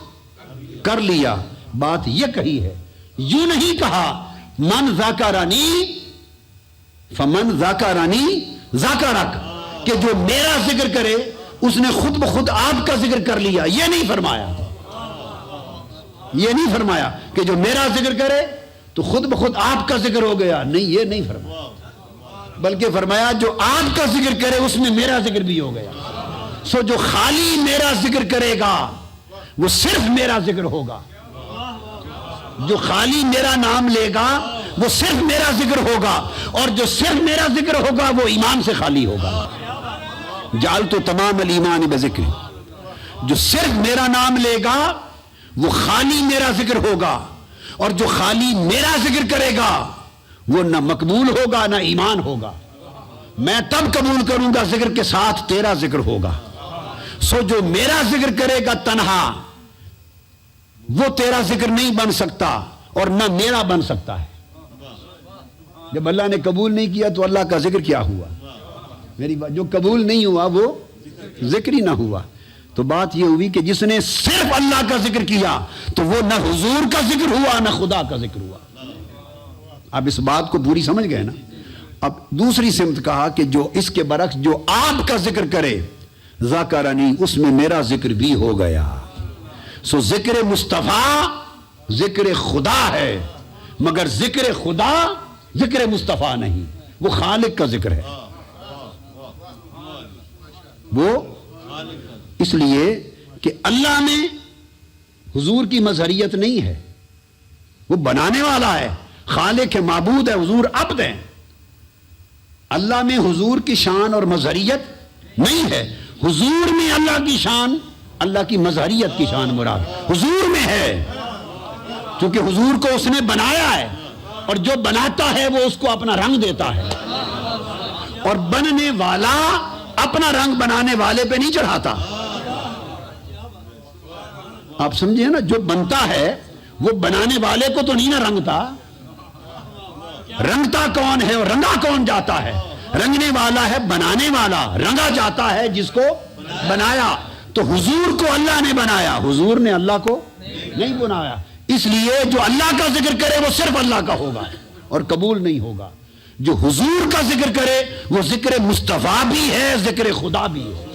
کر لیا. بات یہ کہی ہے، یوں نہیں کہا من ذکرنی فمن ذکرنی ذکرک، کہ جو میرا ذکر کرے اس نے خود بخود آپ کا ذکر کر لیا. یہ نہیں فرمایا، یہ نہیں فرمایا کہ جو میرا ذکر کرے تو خود بخود آپ کا ذکر ہو گیا. نہیں، یہ نہیں فرمایا، بلکہ فرمایا جو آپ کا ذکر کرے اس میں میرا ذکر بھی ہو گیا. سو جو خالی میرا ذکر کرے گا وہ صرف میرا ذکر ہوگا، جو خالی میرا نام لے گا وہ صرف میرا ذکر ہوگا، اور جو صرف میرا ذکر ہوگا وہ ایمان سے خالی ہوگا. جعلت تمام الایمان بذکر، جو صرف میرا نام لے گا وہ خالی میرا ذکر ہوگا، اور جو خالی میرا ذکر کرے گا وہ نہ مقبول ہوگا نہ ایمان ہوگا. میں تب قبول کروں گا ذکر کے ساتھ تیرا ذکر ہوگا. سو جو میرا ذکر کرے گا تنہا وہ تیرا ذکر نہیں بن سکتا اور نہ میرا بن سکتا ہے. جب اللہ نے قبول نہیں کیا تو اللہ کا ذکر کیا ہوا؟ میری بات، جو قبول نہیں ہوا وہ ذکر ہی نہ ہوا. تو بات یہ ہوئی کہ جس نے صرف اللہ کا ذکر کیا تو وہ نہ حضور کا ذکر ہوا نہ خدا کا ذکر ہوا. اب اس بات کو پوری سمجھ گئے نا؟ اب دوسری سمت کہا کہ جو اس کے برعکس جو آپ کا ذکر کرے ذکرنی، اس میں میرا ذکر بھی ہو گیا. سو ذکر مصطفیٰ ذکر خدا ہے مگر ذکر خدا ذکر مصطفیٰ نہیں، وہ خالق کا ذکر ہے. وہ اس لیے کہ اللہ نے حضور کی مظہریت نہیں ہے، وہ بنانے والا ہے، خالق معبود ہے، حضور عبد ہے۔ اللہ میں حضور کی شان اور مظہریت نہیں ہے، حضور میں اللہ کی شان، اللہ کی مظہریت کی شان مراد حضور میں ہے، کیونکہ حضور کو اس نے بنایا ہے، اور جو بناتا ہے وہ اس کو اپنا رنگ دیتا ہے، اور بننے والا اپنا رنگ بنانے والے پہ نہیں چڑھاتا۔ آپ سمجھے نا، جو بنتا ہے وہ بنانے والے کو تو نہیں نہ رنگتا، رنگتا کون ہے اور رنگا کون جاتا ہے؟ رنگنے والا ہے بنانے والا، رنگا جاتا ہے جس کو بنایا۔ تو حضور کو اللہ نے بنایا، حضور نے اللہ کو نہیں بنایا، اس لیے جو اللہ کا ذکر کرے وہ صرف اللہ کا ہوگا اور قبول نہیں ہوگا، جو حضور کا ذکر کرے وہ ذکر مصطفیٰ بھی ہے، ذکر خدا بھی ہے۔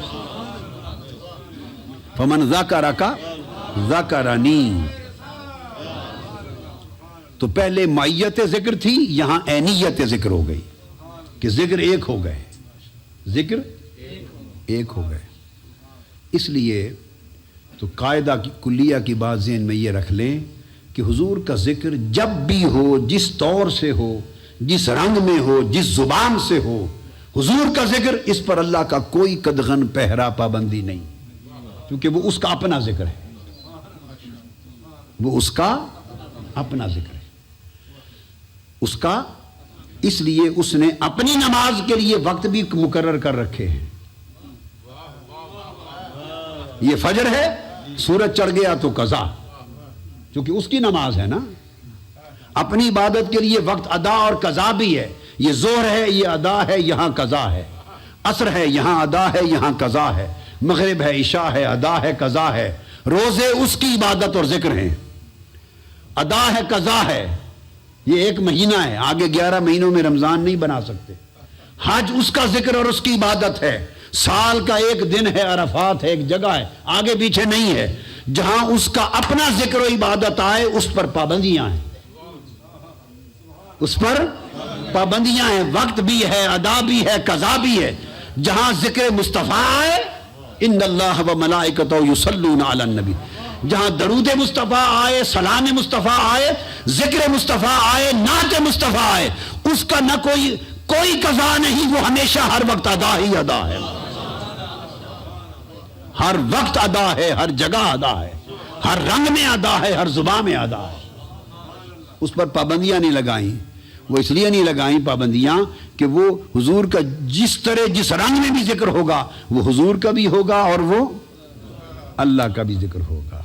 فمن ذکرک ذکرنی، تو پہلے معیت ذکر تھی، یہاں عینیت ذکر ہو گئی کہ ذکر ایک ہو گئے، ذکر ایک ہو گئے۔ اس لیے تو قاعدہ کی کلیہ کی بات ذہن میں یہ رکھ لیں کہ حضور کا ذکر جب بھی ہو، جس طور سے ہو، جس رنگ میں ہو، جس زبان سے ہو، حضور کا ذکر، اس پر اللہ کا کوئی قدغن پہرا پابندی نہیں، کیونکہ وہ اس کا اپنا ذکر ہے، وہ اس کا اپنا ذکر ہے، اس کا، اس لیے اس نے اپنی نماز کے لیے وقت بھی مقرر کر رکھے ہیں۔ یہ فجر ہے، سورج چڑھ گیا تو قضا، کیونکہ اس کی نماز ہے نا۔ اپنی عبادت کے لیے وقت ادا اور قضا بھی ہے، یہ ظہر ہے، یہ ادا ہے، یہاں قضا ہے، عصر ہے، یہاں ادا ہے، یہاں قضا ہے، مغرب ہے، عشاء ہے، ادا ہے، قضا ہے، روزے اس کی عبادت اور ذکر ہیں، ادا ہے، قضا ہے، یہ ایک مہینہ ہے، آگے 11 مہینوں میں رمضان نہیں بنا سکتے۔ حج اس کا ذکر اور اس کی عبادت ہے، سال کا ایک دن ہے، عرفات ہے، ایک جگہ ہے، آگے پیچھے نہیں ہے۔ جہاں اس کا اپنا ذکر و عبادت آئے اس پر پابندیاں ہیں، اس پر پابندیاں ہیں، وقت بھی ہے، ادا بھی ہے، قضا بھی ہے۔ جہاں ذکر مصطفیٰ آئے، ان اللہ و ملائکتہ یصلون علی النبی، جہاں درود مصطفیٰ آئے، سلام مصطفیٰ آئے، ذکر مصطفیٰ آئے، نعت مصطفیٰ آئے، اس کا نہ کوئی قضا نہیں، وہ ہمیشہ ہر وقت ادا ہی ادا ہے، ہر وقت ادا ہے، ہر جگہ ادا ہے، ہر رنگ میں ادا ہے، ہر زبان میں ادا ہے۔ اس پر پابندیاں نہیں لگائیں، وہ اس لیے نہیں لگائیں پابندیاں کہ وہ حضور کا جس طرح جس رنگ میں بھی ذکر ہوگا وہ حضور کا بھی ہوگا اور وہ اللہ کا بھی ذکر ہوگا،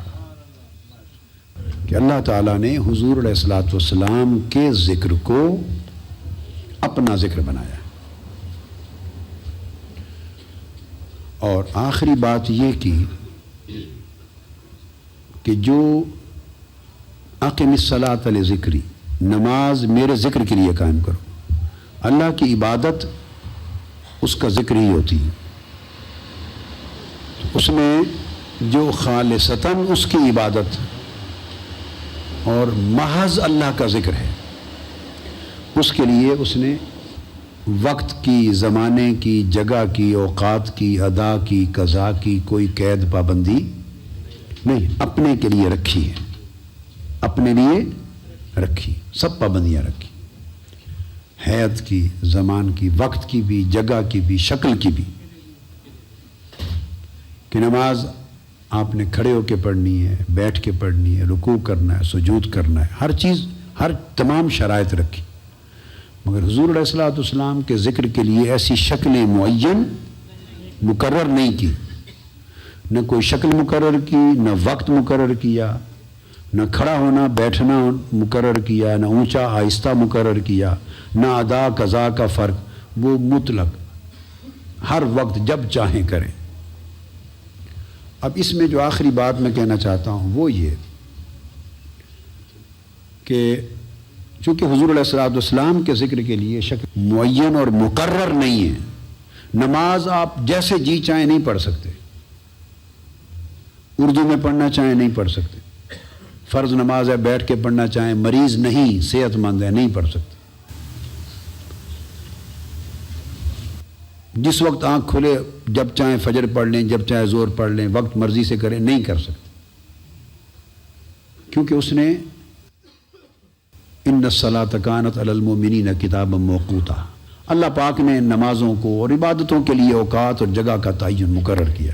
کہ اللہ تعالیٰ نے حضور علیہ الصلوۃ والسلام کے ذکر کو اپنا ذکر بنایا۔ اور آخری بات یہ کی کہ جو اقم الصلاۃ لذکری، نماز میرے ذکر کے لیے قائم کرو، اللہ کی عبادت اس کا ذکر ہی ہوتی ہے، اس میں جو خالصتاً اس کی عبادت اور محض اللہ کا ذکر ہے، اس کے لیے اس نے وقت کی، زمانے کی، جگہ کی، اوقات کی، ادا کی، قضا کی کوئی قید پابندی نہیں، اپنے کے لیے رکھی ہے، اپنے لیے رکھی، سب پابندیاں رکھی، حیت کی، زمان کی، وقت کی بھی، جگہ کی بھی، شکل کی بھی، کہ نماز آپ نے کھڑے ہو کے پڑھنی ہے، بیٹھ کے پڑھنی ہے، رکوع کرنا ہے، سجود کرنا ہے، ہر چیز، ہر تمام شرائط رکھی، مگر حضور علیہ الصلوۃ والسلام کے ذکر کے لیے ایسی شکلیں معین مقرر نہیں کی، نہ کوئی شکل مقرر کی، نہ وقت مقرر کیا، نہ کھڑا ہونا بیٹھنا مقرر کیا، نہ اونچا آہستہ مقرر کیا، نہ ادا قضا کا فرق، وہ مطلق ہر وقت جب چاہیں کریں۔ اب اس میں جو آخری بات میں کہنا چاہتا ہوں وہ یہ کہ چونکہ حضور علیہ الصلوۃ والسلام کے ذکر کے لیے شکل معین اور مقرر نہیں ہے، نماز آپ جیسے جی چاہیں نہیں پڑھ سکتے، اردو میں پڑھنا چاہیں نہیں پڑھ سکتے، فرض نماز ہے بیٹھ کے پڑھنا چاہیں، مریض نہیں صحت مند ہے نہیں پڑھ سکتے، جس وقت آنکھ کھلے جب چاہیں فجر پڑھ لیں، جب چاہے زور پڑھ لیں، وقت مرضی سے کریں، نہیں کر سکتے۔ کیونکہ اس نے ان الصلاۃ کانت علی المؤمنین کتابا موقوتا، اللہ پاک نے نمازوں کو اور عبادتوں کے لیے اوقات اور جگہ کا تعین مقرر کیا،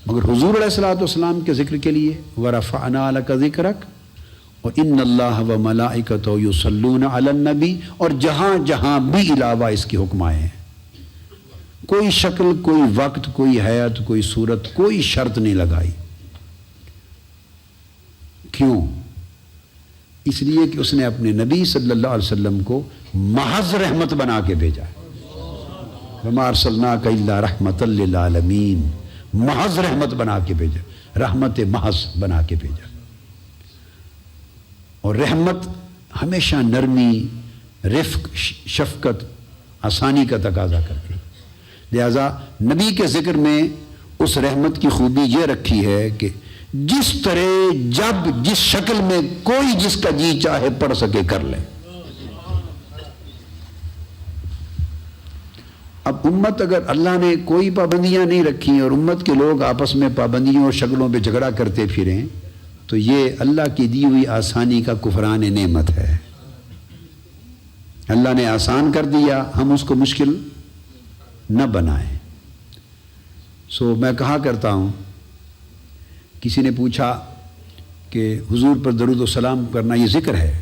مگر حضور علیہ الصلوۃ والسلام کے ذکر کے لیے ورفعنا لک ذکرک اور ان اللہ و ملائکتہ یصلون علی النبی، اور جہاں جہاں بھی علاوہ اس کے حکم آئے ہیں، کوئی شکل، کوئی وقت، کوئی حیت، کوئی صورت، کوئی شرط نہیں لگائی۔ کیوں؟ اس لیے کہ اس نے اپنے نبی صلی اللہ علیہ وسلم کو محض رحمت بنا کے بھیجا ہے، وما ارسلناک الا رحمۃ للعالمین، محض رحمت بنا کے بھیجا، رحمت محض بنا کے بھیجا۔ اور رحمت ہمیشہ نرمی، رفق، شفقت، آسانی کا تقاضا کرتی ہے، لہذا نبی کے ذکر میں اس رحمت کی خوبی یہ رکھی ہے کہ جس طرح، جب، جس شکل میں کوئی جس کا جی چاہے پڑھ سکے کر لے۔ اب امت اگر اللہ نے کوئی پابندیاں نہیں رکھی اور امت کے لوگ آپس میں پابندیوں اور شکلوں پہ جھگڑا کرتے پھریں تو یہ اللہ کی دی ہوئی آسانی کا کفران نعمت ہے۔ اللہ نے آسان کر دیا، ہم اس کو مشکل نہ بنائیں۔ میں کہا کرتا ہوں، کسی نے پوچھا کہ حضور پر درود و سلام کرنا یہ ذکر ہے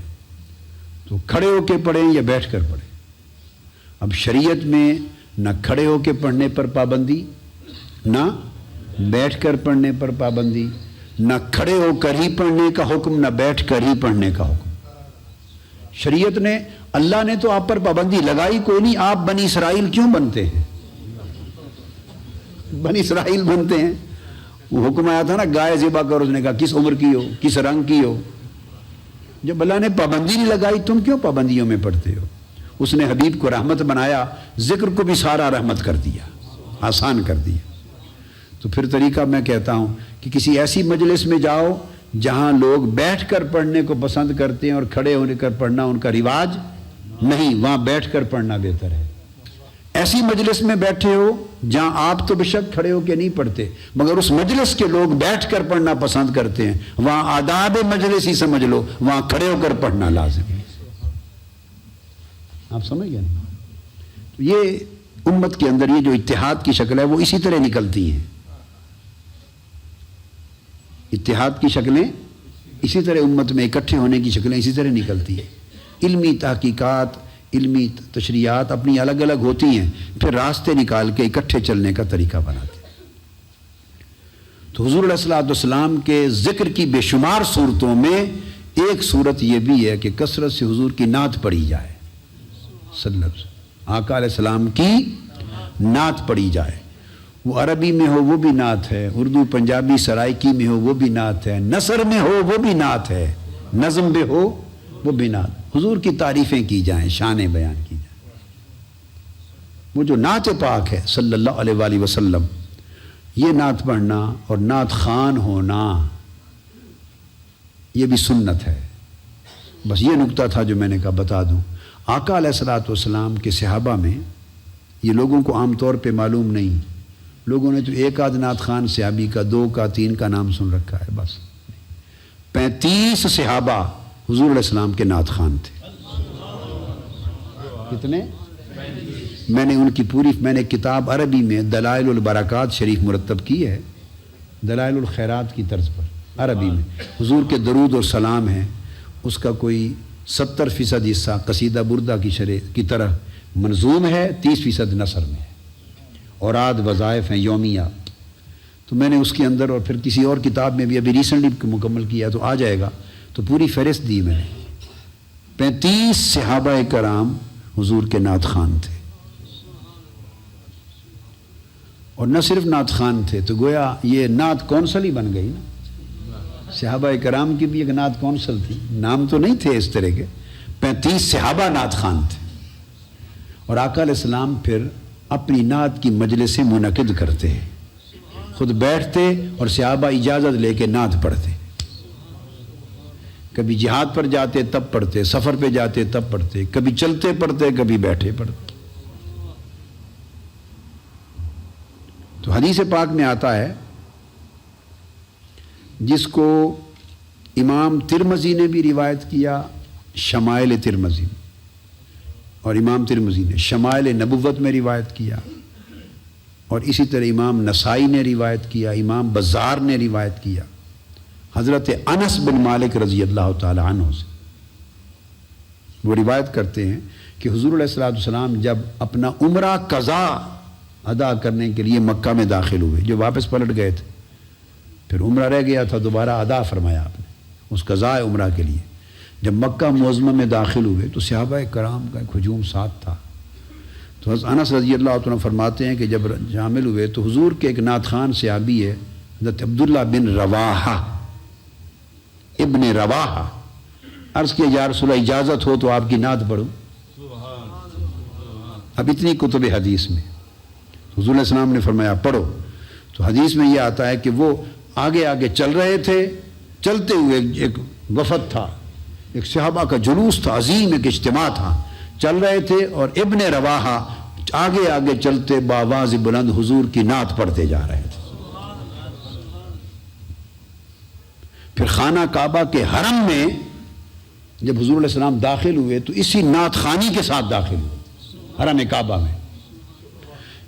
تو کھڑے ہو کے پڑھیں یا بیٹھ کر پڑھیں؟ اب شریعت میں نہ کھڑے ہو کے پڑھنے پر پابندی، نہ بیٹھ کر پڑھنے پر پابندی، نہ کھڑے ہو کر ہی پڑھنے کا حکم، نہ بیٹھ کر ہی پڑھنے کا حکم۔ شریعت نے، اللہ نے تو آپ پر پابندی لگائی کوئی نہیں، آپ بنی اسرائیل کیوں بنتے ہیں؟ بنی اسرائیل بنتے ہیں، وہ حکم آیا تھا نا گائے ذبح کرو، اس نے کہا کس عمر کی ہو، کس رنگ کی ہو۔ جب اللہ نے پابندی نہیں لگائی تم کیوں پابندیوں میں پڑھتے ہو؟ اس نے حبیب کو رحمت بنایا، ذکر کو بھی سارا رحمت کر دیا، آسان کر دیا۔ تو پھر طریقہ میں کہتا ہوں کہ کسی ایسی مجلس میں جاؤ جہاں لوگ بیٹھ کر پڑھنے کو پسند کرتے ہیں اور کھڑے ہونے کر پڑھنا ان کا رواج نہیں، وہاں بیٹھ کر پڑھنا بہتر ہے۔ ایسی مجلس میں بیٹھے ہو جہاں آپ تو بے شک کھڑے ہو کے نہیں پڑھتے مگر اس مجلس کے لوگ بیٹھ کر پڑھنا پسند کرتے ہیں، وہاں آداب مجلس ہی سمجھ لو، وہاں کھڑے ہو کر پڑھنا لازم ہے۔ آپ سمجھ گئے نا؟ یہ امت کے اندر یہ جو اتحاد کی شکل ہے وہ اسی طرح نکلتی ہیں، اتحاد کی شکلیں اسی طرح، امت میں اکٹھے ہونے کی شکلیں اسی طرح نکلتی ہیں۔ علمی تحقیقات، علمی تشریحات اپنی الگ الگ ہوتی ہیں، پھر راستے نکال کے اکٹھے چلنے کا طریقہ بناتے ہیں۔ تو حضور علیہ السلام کے ذکر کی بے شمار صورتوں میں ایک صورت یہ بھی ہے کہ کثرت سے حضور کی نعت پڑھی جائے، صلی اللہ علیہ وسلم، آقا علیہ السلام کی نعت پڑھی جائے۔ وہ عربی میں ہو وہ بھی نعت ہے، اردو پنجابی سرائکی میں ہو وہ بھی نعت ہے، نثر میں ہو وہ بھی نعت ہے، نظم میں ہو وہ بھی نعت۔ حضور کی تعریفیں کی جائیں، شانیں بیان کی جائیں۔ وہ جو نعت پاک ہے صلی اللہ علیہ وآلہ وسلم، یہ نعت پڑھنا اور نعت خوان ہونا یہ بھی سنت ہے۔ بس یہ نکتہ تھا جو میں نے کہا بتا دوں۔ آقا علیہ الصلوۃ والسلام کے صحابہ میں یہ لوگوں کو عام طور پہ معلوم نہیں، لوگوں نے تو ایک آدھ نعت خوان صحابی کا، دو کا، تین کا نام سن رکھا ہے بس۔ 35 صحابہ حضور علیہ السلام کے نعت خوان تھے۔ کتنے؟ میں نے ان کی میں نے کتاب عربی میں دلائل البرکات شریف مرتب کی ہے، دلائل الخیرات کی طرز پر عربی میں حضور کے درود اور سلام ہیں، اس کا کوئی 70% حصہ قصیدہ بردہ کی شرح کی طرح منظوم ہے، 30% نثر میں ہے، اوراد وظائف ہیں یومیہ۔ تو میں نے اس کے اندر اور پھر کسی اور کتاب میں بھی ابھی ریسنٹلی مکمل کیا تو آ جائے گا، تو پوری فہرست دی میں نے۔ 35 صحابہ کرام حضور کے نعت خوان تھے، اور نہ صرف نعت خوان تھے تو گویا یہ نعت کونسل ہی بن گئی نا۔ صحابہ کرام کی بھی ایک نعت کونسل تھی، نام تو نہیں تھے اس طرح کے، 35 صحابہ نعت خوان تھے۔ اور آقا علیہ السلام پھر اپنی نعت کی مجلسیں منعقد کرتے، خود بیٹھتے اور صحابہ اجازت لے کے نعت پڑھتے۔ کبھی جہاد پر جاتے تب پڑھتے، سفر پہ جاتے تب پڑھتے، کبھی چلتے پڑھتے، کبھی بیٹھے پڑھتے۔ تو حدیث پاک میں آتا ہے جس کو امام ترمذی نے بھی روایت کیا شمائل ترمذی میں، اور امام ترمذی نے شمائل نبوت میں روایت کیا، اور اسی طرح امام نسائی نے روایت کیا، امام بزار نے روایت کیا حضرت انس بن مالک رضی اللہ تعالی عنہ سے۔ وہ روایت کرتے ہیں کہ حضور علیہ الصلوۃ والسلام جب اپنا عمرہ قضا ادا کرنے کے لیے مکہ میں داخل ہوئے، جو واپس پلٹ گئے تھے، پھر عمرہ رہ گیا تھا، دوبارہ ادا فرمایا آپ نے اس قضاء عمرہ کے لیے۔ جب مکہ معظمہ میں داخل ہوئے تو صحابہ کرام کا ایک ہجوم ساتھ تھا، تو حضرت انس رضی اللہ عنہ فرماتے ہیں کہ جب شامل ہوئے تو حضور کے ایک نعت خوان صحابی ہے حضرت عبداللہ بن رواحہ ابن رواحہ، عرض کیا یا رسول اللہ اجازت ہو تو آپ کی نعت پڑھوں۔ اب اتنی کتب حدیث میں حضور علیہ السلام نے فرمایا پڑھو، تو حدیث میں یہ آتا ہے کہ وہ آگے آگے چل رہے تھے، چلتے ہوئے ایک وفد تھا، ایک صحابہ کا جلوس تھا عظیم، ایک اجتماع تھا، چل رہے تھے، اور ابن رواحہ آگے آگے چلتے بآواز بلند حضور کی نعت پڑھتے جا رہے تھے۔ پھر خانہ کعبہ کے حرم میں جب حضور علیہ السلام داخل ہوئے تو اسی نعت خوانی کے ساتھ داخل ہوئے حرم کعبہ میں۔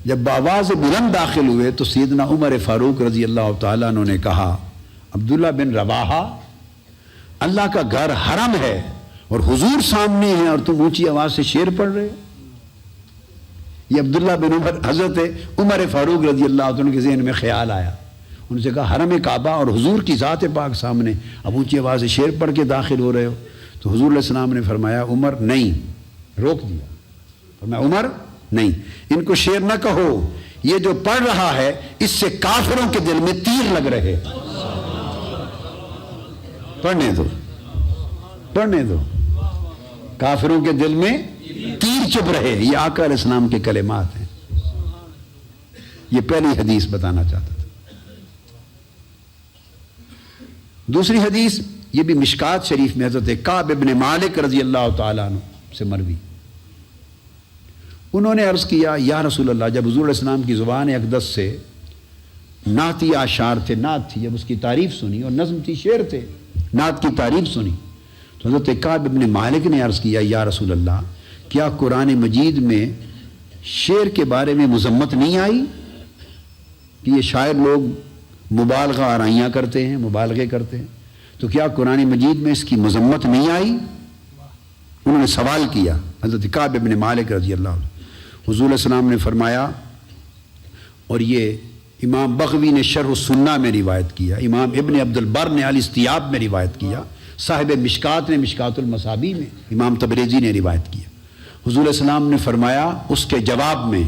جب بآواز بلند داخل ہوئے تو سیدنا عمر فاروق رضی اللہ تعالیٰ عنہ نے کہا عبداللہ بن رواحہ، اللہ کا گھر حرم ہے اور حضور سامنے ہیں اور تم اونچی آواز سے شعر پڑھ رہے ہو۔ یہ عبداللہ بن عمر حضرت عمر فاروق رضی اللہ عنہ کے ذہن میں خیال آیا، ان سے کہا حرم کعبہ اور حضور کی ذات پاک سامنے اب اونچی آواز سے شعر پڑھ کے داخل ہو رہے ہو۔ تو حضور علیہ السلام نے فرمایا عمر نہیں، روک دیا، فرمایا عمر نہیں، ان کو شعر نہ کہو، یہ جو پڑھ رہا ہے اس سے کافروں کے دل میں تیر لگ رہے، پڑھنے دو، پڑھنے دو، کافروں کے دل میں تیر چبھ رہے۔ یہ آقا علیہ السلام کے کلمات ہیں۔ یہ پہلی حدیث بتانا چاہتا تھا۔ دوسری حدیث یہ بھی مشکات شریف میں حضرت کعب بن مالک رضی اللہ تعالیٰ عنہ سے مروی، انہوں نے عرض کیا یا رسول اللہ، جب حضور علیہ السلام کی زبان اقدس سے نعتی اشعار تھے، نعت تھی، جب اس کی تعریف سنی، اور نظم تھی، شعر تھے، نعت کی تعریف سنی، تو حضرت کعب بن مالک نے عرض کیا یا رسول اللہ، کیا قرآن مجید میں شعر کے بارے میں مذمت نہیں آئی کہ یہ شاعر لوگ مبالغہ آرائیاں کرتے ہیں، مبالغے کرتے ہیں، تو کیا قرآن مجید میں اس کی مذمت نہیں آئی؟ انہوں نے سوال کیا حضرت کعب بن مالک رضی اللہ عنہ۔ حضور علیہ السلام نے فرمایا، اور یہ امام بغوی نے شرح السنہ میں روایت کیا، امام ابن عبد البر نے الاستیاب میں روایت کیا، صاحب مشکات نے مشکات المصابیح میں، امام تبریزی نے روایت کیا۔ حضور علیہ السلام نے فرمایا اس کے جواب میں،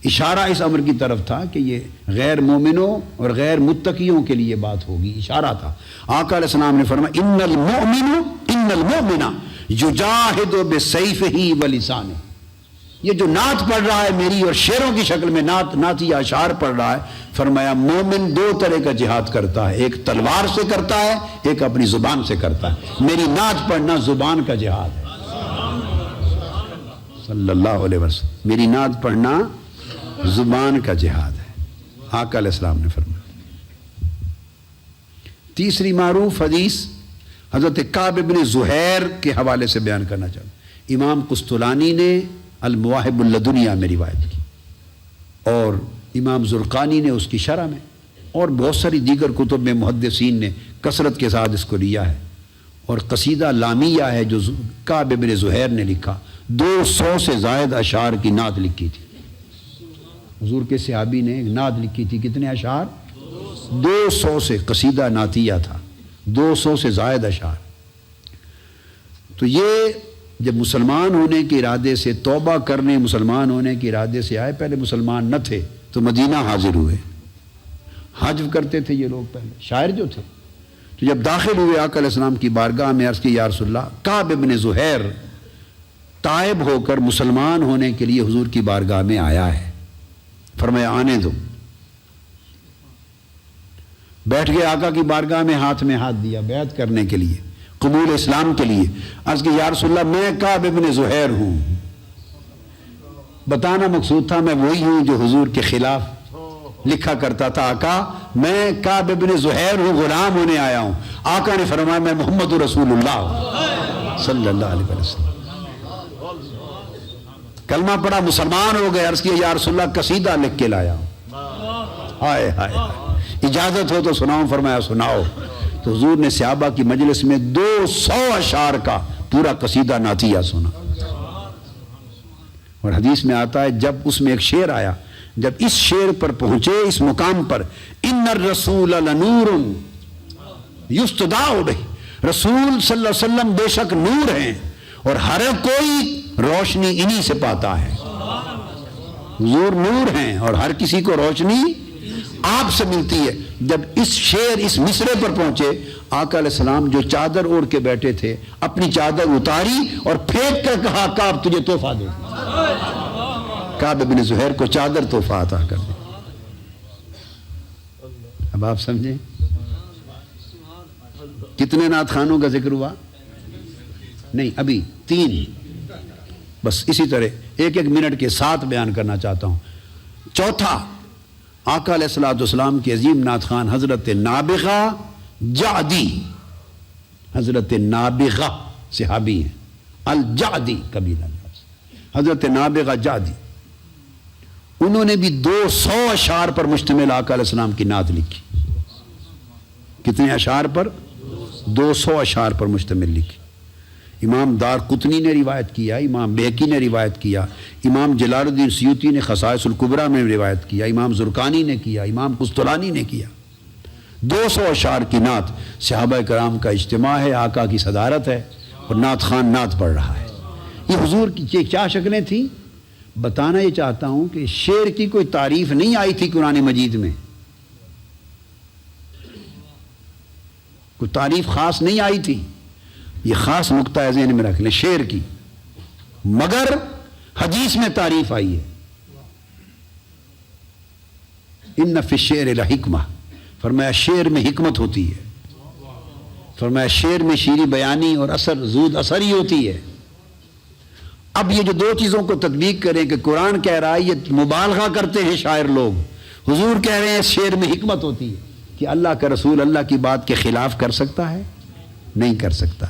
اشارہ اس امر کی طرف تھا کہ یہ غیر مومنوں اور غیر متقیوں کے لیے بات ہوگی، اشارہ تھا۔ آقا علیہ السلام نے فرمایا ان المؤمن یجاہد بسیفہ ولسانہ، یہ جو نعت پڑھ رہا ہے میری اور شعروں کی شکل میں نعتی اشعار پڑھ رہا ہے، فرمایا مومن دو طرح کا جہاد کرتا ہے، ایک تلوار سے کرتا ہے، ایک اپنی زبان سے کرتا ہے۔ میری نعت پڑھنا زبان کا جہاد ہے، صلی اللہ علیہ وسلم، میری نعت پڑھنا زبان کا جہاد ہے، آقا علیہ السلام نے فرمایا۔ تیسری معروف حدیث حضرت کعب بن زہیر کے حوالے سے بیان کرنا چاہتا ہوں۔ امام قسطلانی نے المواہب اللدنیہ میں روایت کی، اور امام زرقانی نے اس کی شرح میں، اور بہت ساری دیگر کتب میں محدثین نے کثرت کے ساتھ اس کو لیا ہے۔ اور قصیدہ لامیہ ہے جو کعب بن زہیر نے لکھا، 200 سے زائد اشعار کی نعت لکھی تھی۔ حضور کے صحابی نے ایک نعت لکھی تھی، کتنے اشعار؟ 200 سے، قصیدہ نعتیہ تھا، 200 سے زائد اشعار۔ تو یہ جب مسلمان ہونے کے ارادے سے، توبہ کرنے مسلمان ہونے کے ارادے سے آئے، پہلے مسلمان نہ تھے تو مدینہ حاضر ہوئے، حج کرتے تھے یہ لوگ پہلے، شاعر جو تھے، تو جب داخل ہوئے آقا علیہ السلام کی بارگاہ میں، عرض کی یا رسول اللہ، کعب بن زہیر تائب ہو کر مسلمان ہونے کے لیے حضور کی بارگاہ میں آیا ہے۔ فرمایا آنے دو۔ بیٹھ گئے آقا کی بارگاہ میں، ہاتھ میں ہاتھ دیا بیعت کرنے کے لیے، قبول اسلام کے لیے۔ عرض کی یا رسول اللہ، میں کعب بن زہیر ہوں۔ بتانا مقصود تھا میں وہی ہوں جو حضور کے خلاف لکھا کرتا تھا آقا میں کعب بن زہیر ہوں، غلام ہونے آیا ہوں. آقا نے فرمایا میں محمد رسول اللہ صلی اللہ علیہ وسلم. کلمہ پڑھا، مسلمان ہو گئے. عرض کیا یا رسول اللہ قصیدہ لکھ کے لایا ہوں. ہائے ہائے، اجازت ہو تو سناؤں؟ فرمایا سناؤ. تو حضور نے صحابہ کی مجلس میں 200 اشعار کا پورا قصیدہ نعتیہ سنا. اور حدیث میں آتا ہے جب اس میں ایک شعر آیا، جب اس شعر پر پہنچے اس مقام پر، ان الرسول لنور یستداء بہ، رسول صلی اللہ علیہ وسلم بے شک نور ہیں اور ہر کوئی روشنی انہی سے پاتا ہے. حضور نور ہیں اور ہر کسی کو روشنی آپ سے ملتی ہے. جب اس شعر اس مصرے پر پہنچے، آقا علیہ السلام جو چادر اوڑھ کے بیٹھے تھے اپنی چادر اتاری اور پھینک کر کہا کعب تجھے تحفہ دے. کعب بن زہیر کو چادر تحفہ عطا کر دی. اب آپ سمجھیں کتنے نعت خانوں کا ذکر ہوا؟ نہیں، ابھی 3. بس اسی طرح ایک منٹ کے 7 بیان کرنا چاہتا ہوں. چوتھا، آقا علیہ السلام کے عظیم نعت خان حضرت نابغہ جعدی. حضرت نابغہ صحابی ہیں، الجعدی قبیلہ. حضرت نابغہ جعدی، انہوں نے بھی 200 اشعار پر مشتمل آقا علیہ السلام کی نعت لکھی. کتنے اشعار پر؟ 200 اشعار پر مشتمل لکھی. امام دار قطنی نے روایت کیا، امام بہقی نے روایت کیا، امام جلال الدین سیوطی نے خصائص الکبریٰ میں روایت کیا، امام زرقانی نے کیا، امام قسطلانی نے کیا. 200 اشعار کی نعت. صحابہ کرام کا اجتماع ہے، آقا کی صدارت ہے اور نعت خان نعت پڑھ رہا ہے. یہ حضور کی کیا شکلیں تھیں؟ بتانا یہ چاہتا ہوں کہ شعر کی کوئی تعریف نہیں آئی تھی قرآن مجید میں، کوئی تعریف خاص نہیں آئی تھی. یہ خاص نقطہ ذہن میں رکھ لیں شعر کی. مگر حدیث میں تعریف آئی ہے. ان فی الشعر لحکمہ، فرمایا شعر میں حکمت ہوتی ہے. فرمایا شعر میں شیریں بیانی اور اثر زود اثری ہوتی ہے. اب یہ جو 2 چیزوں کو تطبیق کریں کہ قرآن کہہ رہا ہے یہ مبالغہ کرتے ہیں شاعر لوگ، حضور کہہ رہے ہیں شعر میں حکمت ہوتی ہے. کہ اللہ کا رسول اللہ کی بات کے خلاف کر سکتا ہے؟ نہیں کر سکتا.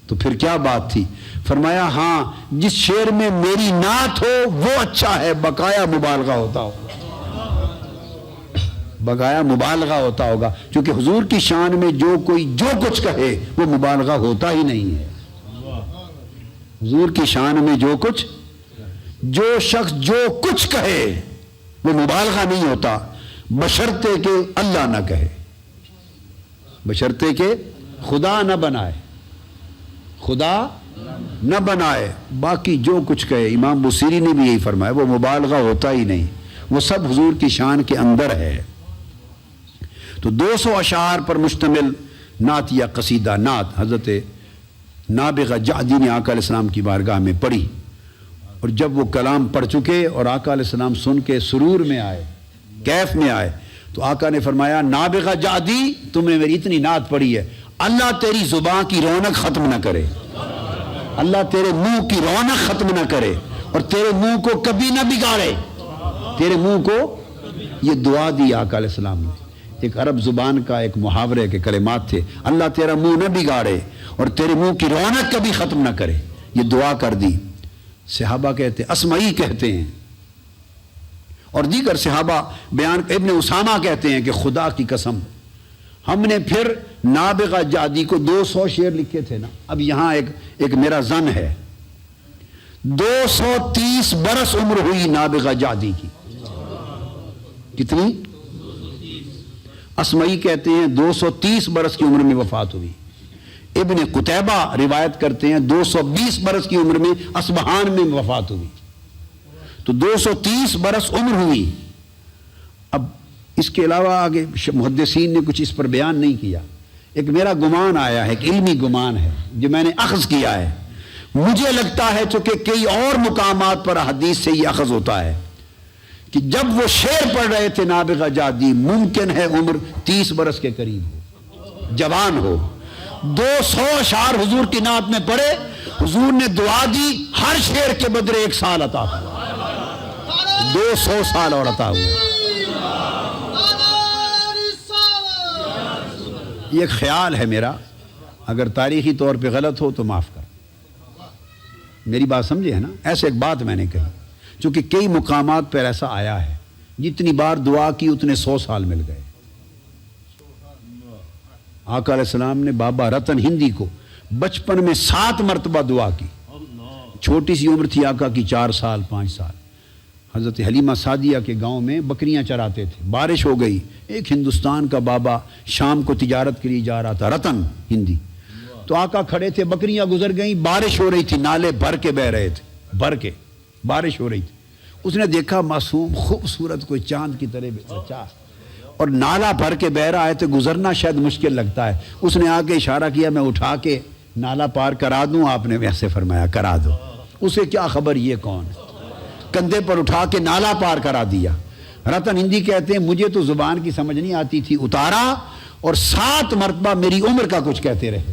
تو پھر کیا بات تھی؟ فرمایا ہاں جس شعر میں میری نعت ہو وہ اچھا ہے، بقایا مبالغہ ہوتا ہوگا. بقایا مبالغہ ہوتا ہوگا، کیونکہ حضور کی شان میں جو کوئی جو کچھ کہے وہ مبالغہ ہوتا ہی نہیں ہے. حضور کی شان میں جو شخص جو کچھ کہے وہ مبالغہ نہیں ہوتا، بشرطے کہ اللہ نہ کہے، بشرطے کہ خدا نہ بنائے، خدا نہ بنائے. باقی جو کچھ کہے، امام بصیری نے بھی یہی فرمایا، وہ مبالغہ ہوتا ہی نہیں، وہ سب حضور کی شان کے اندر ہے. تو 200 اشعار پر مشتمل نعت یا قصیدہ نعت حضرت نابغہ جعدی نے آقا علیہ السلام کی بارگاہ میں پڑھی. اور جب وہ کلام پڑھ چکے اور آقا علیہ السلام سن کے سرور میں آئے، کیف میں آئے، تو آقا نے فرمایا نابغہ جعدی تم نے میری اتنی نعت پڑھی ہے، اللہ تیری زبان کی رونق ختم نہ کرے، اللہ تیرے منہ کی رونق ختم نہ کرے اور تیرے منہ کو کبھی نہ بگاڑے. تیرے منہ کو، یہ دعا دی آقا علیہ السلام نے. ایک عرب زبان کا ایک محاورے کے کلمات تھے، اللہ تیرا منہ نہ بگاڑے اور تیرے منہ کی رونق کبھی ختم نہ کرے. یہ دعا کر دی. صحابہ کہتے ہیں، اسمعی کہتے ہیں اور دیگر صحابہ بیان، ابن اسامہ کہتے ہیں کہ خدا کی قسم ہم نے پھر نابغہ جعدی کو 200 شعر لکھے تھے نا. اب یہاں ایک میرا ظن ہے، 230 برس عمر ہوئی نابغہ جعدی کی. کتنی؟ اسمعی کہتے ہیں 230 برس کی عمر میں وفات ہوئی. ابن قتیبہ روایت کرتے ہیں 220 برس کی عمر میں اصبہان میں وفات ہوئی. تو 230 برس عمر ہوئی. اب اس کے علاوہ آگے محدثین نے کچھ اس پر بیان نہیں کیا. ایک میرا گمان آیا ہے، ایک علمی گمان ہے جو میں نے اخذ کیا ہے. مجھے لگتا ہے چونکہ کئی اور مقامات پر حدیث سے یہ اخذ ہوتا ہے کہ جب وہ شعر پڑھ رہے تھے نابغہ جعدی، ممکن ہے عمر 30 برس کے قریب ہو، جوان ہو. 200 اشعار حضور کی نعت میں پڑھے، حضور نے دعا دی ہر شعر کے بدلے 1 سال عطا ہوا، 200 سال اور عطا ہوئے. یہ ایک خیال ہے میرا، اگر تاریخی طور پہ غلط ہو تو معاف کر، میری بات سمجھے ہے نا؟ ایسے ایک بات میں نے کہی، چونکہ کئی مقامات پر ایسا آیا ہے، جتنی بار دعا کی اتنے 100 سال مل گئے۔ آقا علیہ السلام نے بابا رتن ہندی کو بچپن میں 7 مرتبہ دعا کی، چھوٹی سی عمر تھی آقا کی، 4 سال 5 سال۔ حضرت حلیمہ سعدیہ کے گاؤں میں بکریاں چراتے تھے، بارش ہو گئی، ایک ہندوستان کا بابا شام کو تجارت کے لیے جا رہا تھا، رتن ہندی، تو آقا کھڑے تھے، بکریاں گزر گئیں، بارش ہو رہی تھی، نالے بھر کے بہ رہے تھے، بھر کے بارش ہو رہی تھی۔ اس نے دیکھا معصوم خوبصورت کوئی چاند کی طرح بچہ، اور نالا بھر کے بہ رہا ہے تو گزرنا شاید مشکل لگتا ہے، اس نے آ کے اشارہ کیا میں اٹھا کے نالا پار کرا دوں، آپ نے ویسے فرمایا کرا دو۔ اسے کیا خبر یہ کون ہے، کندھے پر اٹھا کے نالا پار کرا دیا۔ رتن ہندی کہتے ہیں مجھے تو زبان کی سمجھ نہیں آتی تھی، اتارا اور 7 مرتبہ میری عمر کا کچھ کہتے رہے،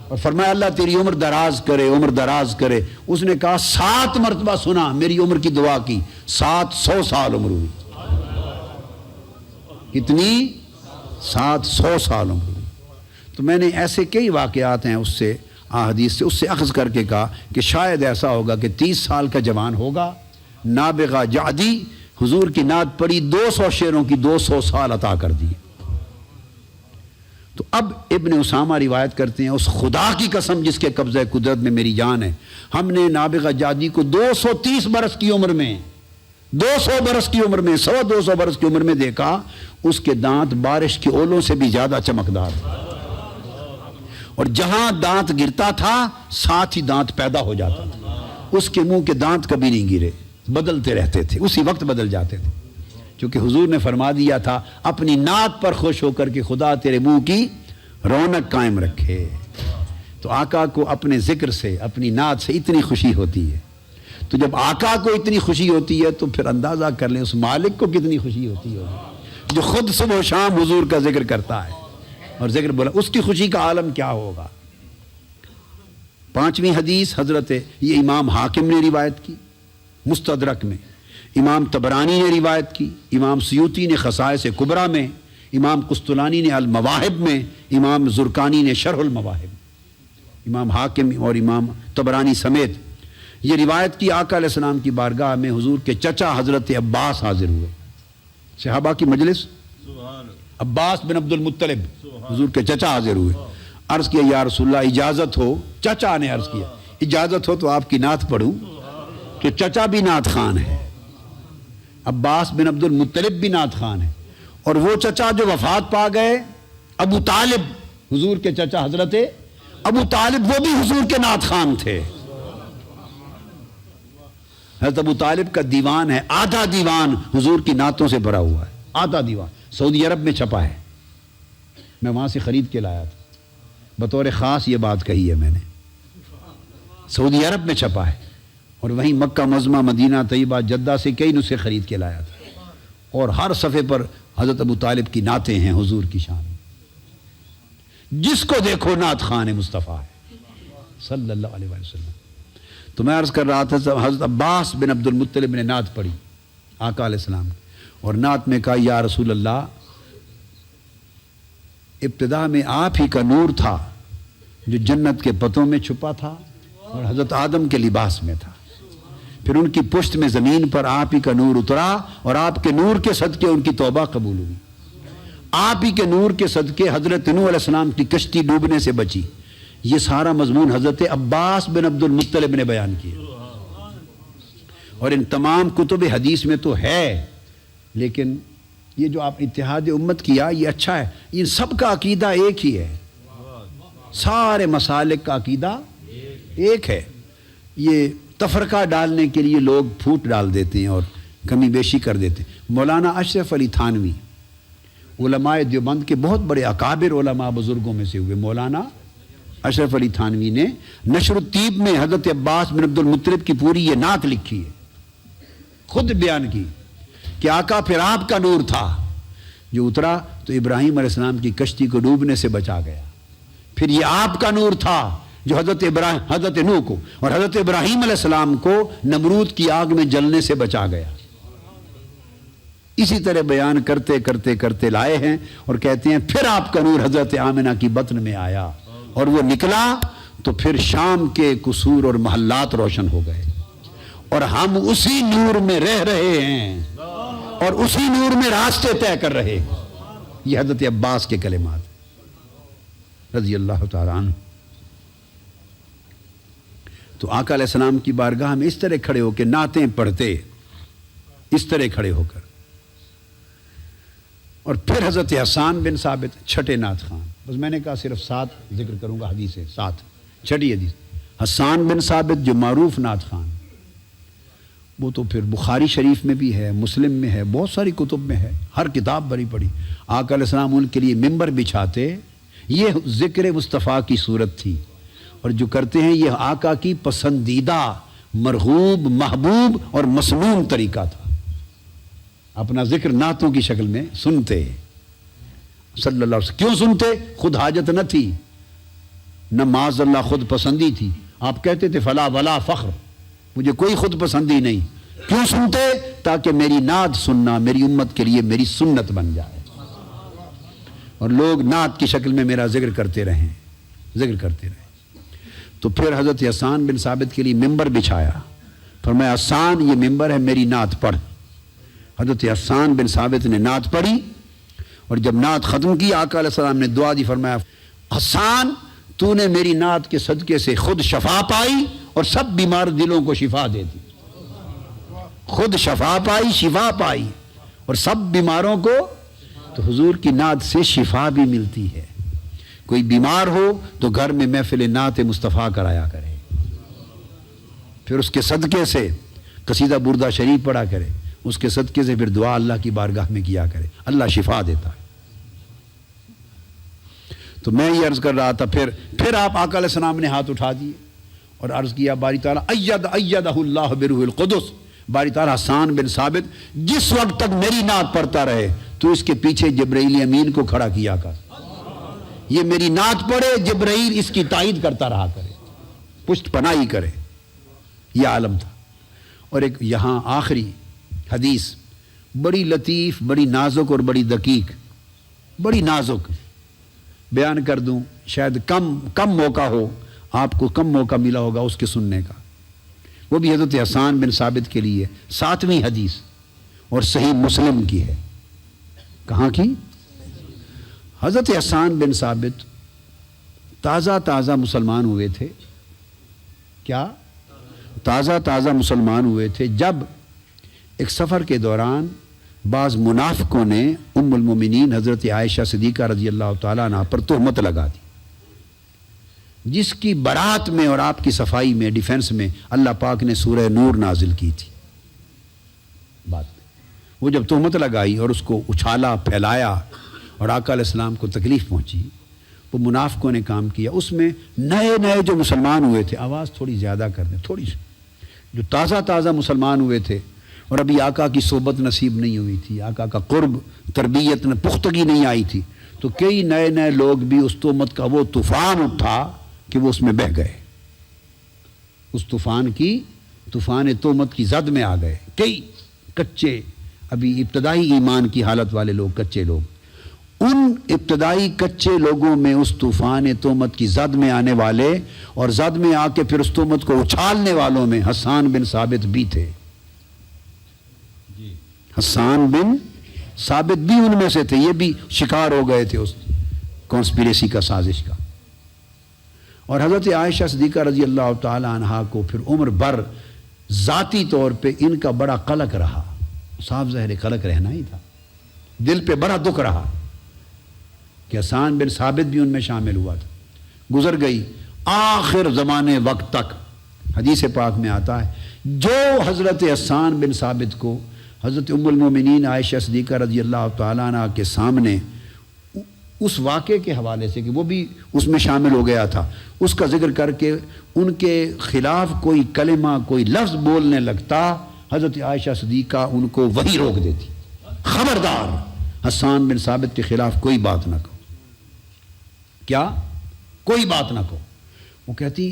اور فرمایا اللہ تیری عمر دراز کرے، عمر دراز کرے۔ اس نے کہا 7 مرتبہ سنا، میری عمر کی دعا کی، 700 سال عمر ہوئی۔ کتنی؟ 700 سال عمر ہوئی۔ تو میں نے ایسے کئی واقعات ہیں اس سے احادیث سے، اس سے اخذ کر کے کہا کہ شاید ایسا ہوگا کہ 30 سال کا جوان ہوگا، نابغہ جعدی، حضور کی نعت پڑھی، 200 شعروں کی 200 سال عطا کر دیے۔ تو اب ابن اسامہ روایت کرتے ہیں، اس خدا کی قسم جس کے قبضہ قدرت میں میری جان ہے، ہم نے نابغہ جعدی کو 230 برس کی عمر میں، 200 برس کی عمر میں، 100-200 برس کی عمر میں دیکھا، اس کے دانت بارش کے اولوں سے بھی زیادہ چمکدار تھے، اور جہاں دانت گرتا تھا ساتھ ہی دانت پیدا ہو جاتا تھا۔ اس کے منہ کے دانت کبھی نہیں گرے، بدلتے رہتے تھے، اسی وقت بدل جاتے تھے، کیونکہ حضور نے فرما دیا تھا اپنی نعت پر خوش ہو کر کے خدا تیرے منہ کی رونق قائم رکھے۔ تو آقا کو اپنے ذکر سے، اپنی نعت سے اتنی خوشی ہوتی ہے، تو جب آقا کو اتنی خوشی ہوتی ہے تو پھر اندازہ کر لیں اس مالک کو کتنی خوشی ہوتی ہوگی جو خود صبح و شام حضور کا ذکر کرتا ہے اور ذکر بولا، اس کی خوشی کا عالم کیا ہوگا۔ 5ویں حدیث حضرت، یہ امام حاکم نے روایت کی مستدرک میں، امام طبرانی نے روایت کی، امام سیوطی نے خصائص کبریٰ میں، امام قسطلانی نے المواہب میں، امام زرقانی نے شرح المواہب، امام حاکم اور امام طبرانی سمیت یہ روایت کی۔ آقا علیہ السلام کی بارگاہ میں حضور کے چچا حضرت عباس حاضر ہوئے، صحابہ کی مجلس، عباس بن عبد المطلب حضور کے چچا حاضر ہوئے، عرض کیا یا رسول اللہ اجازت ہو، چچا نے عرض کیا اجازت ہو تو آپ کی نعت پڑھوں، کہ چچا بھی نعت خان ہے، عباس بن عبد المطلب بھی نعت خان ہے، اور وہ چچا جو وفات پا گئے ابو طالب، حضور کے چچا حضرت ابو طالب، وہ بھی حضور کے نعت خان تھے۔ حضرت ابو طالب کا دیوان ہے، آدھا دیوان حضور کی نعتوں سے بھرا ہوا ہے، آدھا دیوان سعودی عرب میں چھپا ہے، میں وہاں سے خرید کے لایا تھا، بطور خاص یہ بات کہی ہے میں نے، سعودی عرب میں چھپا ہے، اور وہیں مکہ معظمہ، مدینہ طیبہ، جدہ سے کئی نسخے خرید کے لایا تھا، اور ہر صفحے پر حضرت ابو طالب کی نعتیں ہیں حضور کی شان، جس کو دیکھو نعت خان مصطفیٰ ہے صلی اللہ علیہ وسلم۔ تو میں عرض کر رہا تھا حضرت عباس بن عبد المطلب نے نعت پڑھی آقا علیہ السلام، اور نعت میں کہا یا رسول اللہ، ابتدا میں آپ ہی کا نور تھا جو جنت کے پتوں میں چھپا تھا اور حضرت آدم کے لباس میں تھا، پھر ان کی پشت میں زمین پر آپ ہی کا نور اترا، اور آپ کے نور کے صدقے ان کی توبہ قبول ہوئی، آپ ہی کے نور کے صدقے حضرت نوح علیہ السلام کی کشتی ڈوبنے سے بچی۔ یہ سارا مضمون حضرت عباس بن عبد المطلب نے بیان کیا، اور ان تمام کتب حدیث میں تو ہے، لیکن یہ جو آپ اتحاد امت کیا یہ اچھا ہے، ان سب کا عقیدہ ایک ہی ہے، سارے مسالک کا عقیدہ ایک ہے، یہ تفرقہ ڈالنے کے لیے لوگ پھوٹ ڈال دیتے ہیں اور کمی بیشی کر دیتے ہیں۔ مولانا اشرف علی تھانوی علماء دیوبند کے بہت بڑے اکابر علماء بزرگوں میں سے ہوئے، مولانا اشرف علی تھانوی نے نشر الطیب میں حضرت عباس بن عبد المطلب کی پوری یہ نعت لکھی ہے، خود بیان کی کہ آقا پھر آپ کا نور تھا جو اترا تو ابراہیم علیہ السلام کی کشتی کو ڈوبنے سے بچا گیا، پھر یہ آپ کا نور تھا جو حضرت نوح کو اور حضرت ابراہیم علیہ السلام کو نمرود کی آگ میں جلنے سے بچا گیا۔ اسی طرح بیان کرتے کرتے کرتے لائے ہیں اور کہتے ہیں پھر آپ کا نور حضرت آمنہ کی بطن میں آیا اور وہ نکلا تو پھر شام کے قصور اور محلات روشن ہو گئے اور ہم اسی نور میں رہ رہے ہیں اور اسی نور میں راستے طے کر رہے ہیں۔ یہ حضرت عباس کے کلمات رضی اللہ تعالیٰ عنہ۔ تو آقا علیہ السلام کی بارگاہ میں اس طرح کھڑے ہو کے نعتیں پڑھتے، اس طرح کھڑے ہو کر، اور پھر حضرت حسان بن ثابت چھٹے نعت خان، بس میں نے کہا صرف 7 ذکر کروں گا حدیث ہے، 7 چھٹی حدیث، حسان بن ثابت جو معروف نعت خان، وہ تو پھر بخاری شریف میں بھی ہے، مسلم میں ہے، بہت ساری کتب میں ہے، ہر کتاب بھری پڑی۔ آقا علیہ السلام ان کے لیے ممبر بچھاتے، یہ ذکر مصطفیٰ کی صورت تھی، اور جو کرتے ہیں یہ آقا کی پسندیدہ مرغوب محبوب اور مسنون طریقہ تھا۔ اپنا ذکر نعتوں کی شکل میں سنتے صلی اللہ علیہ وسلم۔ کیوں سنتے؟ خود حاجت نہ تھی، نہ معاذ اللہ خود پسندی تھی۔ آپ کہتے تھے فلا ولا فخر، مجھے کوئی خود پسندی نہیں۔ کیوں سنتے؟ تاکہ میری نعت سننا میری امت کے لیے میری سنت بن جائے اور لوگ نعت کی شکل میں میرا ذکر کرتے رہیں، ذکر کرتے رہیں۔ تو پھر حضرت حسان بن ثابت کے لیے ممبر بچھایا، فرمایا حسان یہ ممبر ہے، میری نعت پڑھ۔ حضرت حسان بن ثابت نے نعت پڑھی، اور جب نعت ختم کی آقا علیہ السلام نے دعا دی، فرمایا حسان تو نے میری نعت کے صدقے سے خود شفا پائی اور سب بیمار دلوں کو شفا دے دی۔ خود شفا پائی، شفا پائی، اور سب بیماروں کو، تو حضور کی نعت سے شفا بھی ملتی ہے۔ کوئی بیمار ہو تو گھر میں محفل نعت مصطفیٰ کرایا کرے، پھر اس کے صدقے سے قصیدہ بردہ شریف پڑھا کرے، اس کے صدقے سے پھر دعا اللہ کی بارگاہ میں کیا کرے، اللہ شفا دیتا ہے۔ تو میں یہ عرض کر رہا تھا، پھر آپ آقا علیہ السلام نے ہاتھ اٹھا دیے اور عرض کیا باری تعالیٰ ایدہ اللہ بروح القدس، باری تعالیٰ حسان بن ثابت جس وقت تک میری نعت پڑھتا رہے تو اس کے پیچھے جبرائیل امین کو کھڑا کیا کر، یہ میری نعت پڑھے، جبرائیل اس کی تائید کرتا رہا کرے، پشت پناہی کرے، یہ عالم تھا۔ اور ایک یہاں آخری حدیث بڑی لطیف، بڑی نازک اور بڑی دقیق، بڑی نازک بیان کر دوں، شاید کم موقع ہو، آپ کو کم موقع ملا ہوگا اس کے سننے کا، وہ بھی حضرت حسان بن ثابت کے لیے 7ویں حدیث اور صحیح مسلم کی ہے۔ کہاں کی؟ حضرت حسان بن ثابت تازہ مسلمان ہوئے تھے، کیا تازہ مسلمان ہوئے تھے جب ایک سفر کے دوران بعض منافقوں نے ام المومنین حضرت عائشہ صدیقہ رضی اللہ تعالیٰ عنہ پر تہمت لگا دی، جس کی برات میں اور آپ کی صفائی میں، ڈیفنس میں اللہ پاک نے سورہ نور نازل کی تھی۔ بات وہ جب تہمت لگائی اور اس کو اچھالا پھیلایا اور آقا علیہ السلام کو تکلیف پہنچی، وہ منافقوں نے کام کیا، اس میں نئے جو مسلمان ہوئے تھے، آواز تھوڑی زیادہ کر دیں، تھوڑی سی، جو تازہ مسلمان ہوئے تھے اور ابھی آقا کی صحبت نصیب نہیں ہوئی تھی، آقا کا قرب تربیت میں پختگی نہیں آئی تھی، تو کئی نئے لوگ بھی اس تہمت کا وہ طوفان اٹھا کہ وہ اس میں بہہ گئے، اس طوفان تہمت کی زد میں آ گئے۔ کئی کچے، ابھی ابتدائی ایمان کی حالت والے لوگ، کچے لوگ، ان ابتدائی کچے لوگوں میں اس طوفان تہمت کی زد میں آنے والے اور زد میں آ کے پھر اس تہمت کو اچھالنے والوں میں حسان بن ثابت بھی تھے۔ حسان بن ثابت بھی ان میں سے تھے، یہ بھی شکار ہو گئے تھے اس کانسپیریسی کا، سازش کا۔ اور حضرت عائشہ صدیقہ رضی اللہ تعالی عنہا کو پھر عمر بھر ذاتی طور پہ ان کا بڑا قلق رہا، صاف ظاہر قلق رہنا ہی تھا، دل پہ بڑا دکھ رہا کہ حسان بن ثابت بھی ان میں شامل ہوا تھا۔ گزر گئی آخر زمانے وقت تک، حدیث پاک میں آتا ہے جو حضرت حسان بن ثابت کو حضرت ام المومنین عائشہ صدیقہ رضی اللہ تعالیٰ عنہ کے سامنے اس واقعے کے حوالے سے کہ وہ بھی اس میں شامل ہو گیا تھا، اس کا ذکر کر کے ان کے خلاف کوئی کلمہ کوئی لفظ بولنے لگتا، حضرت عائشہ صدیقہ ان کو وہی روک دیتی، خبردار حسان بن ثابت کے خلاف کوئی بات نہ کہو، کیا کوئی بات نہ کہو۔ وہ کہتی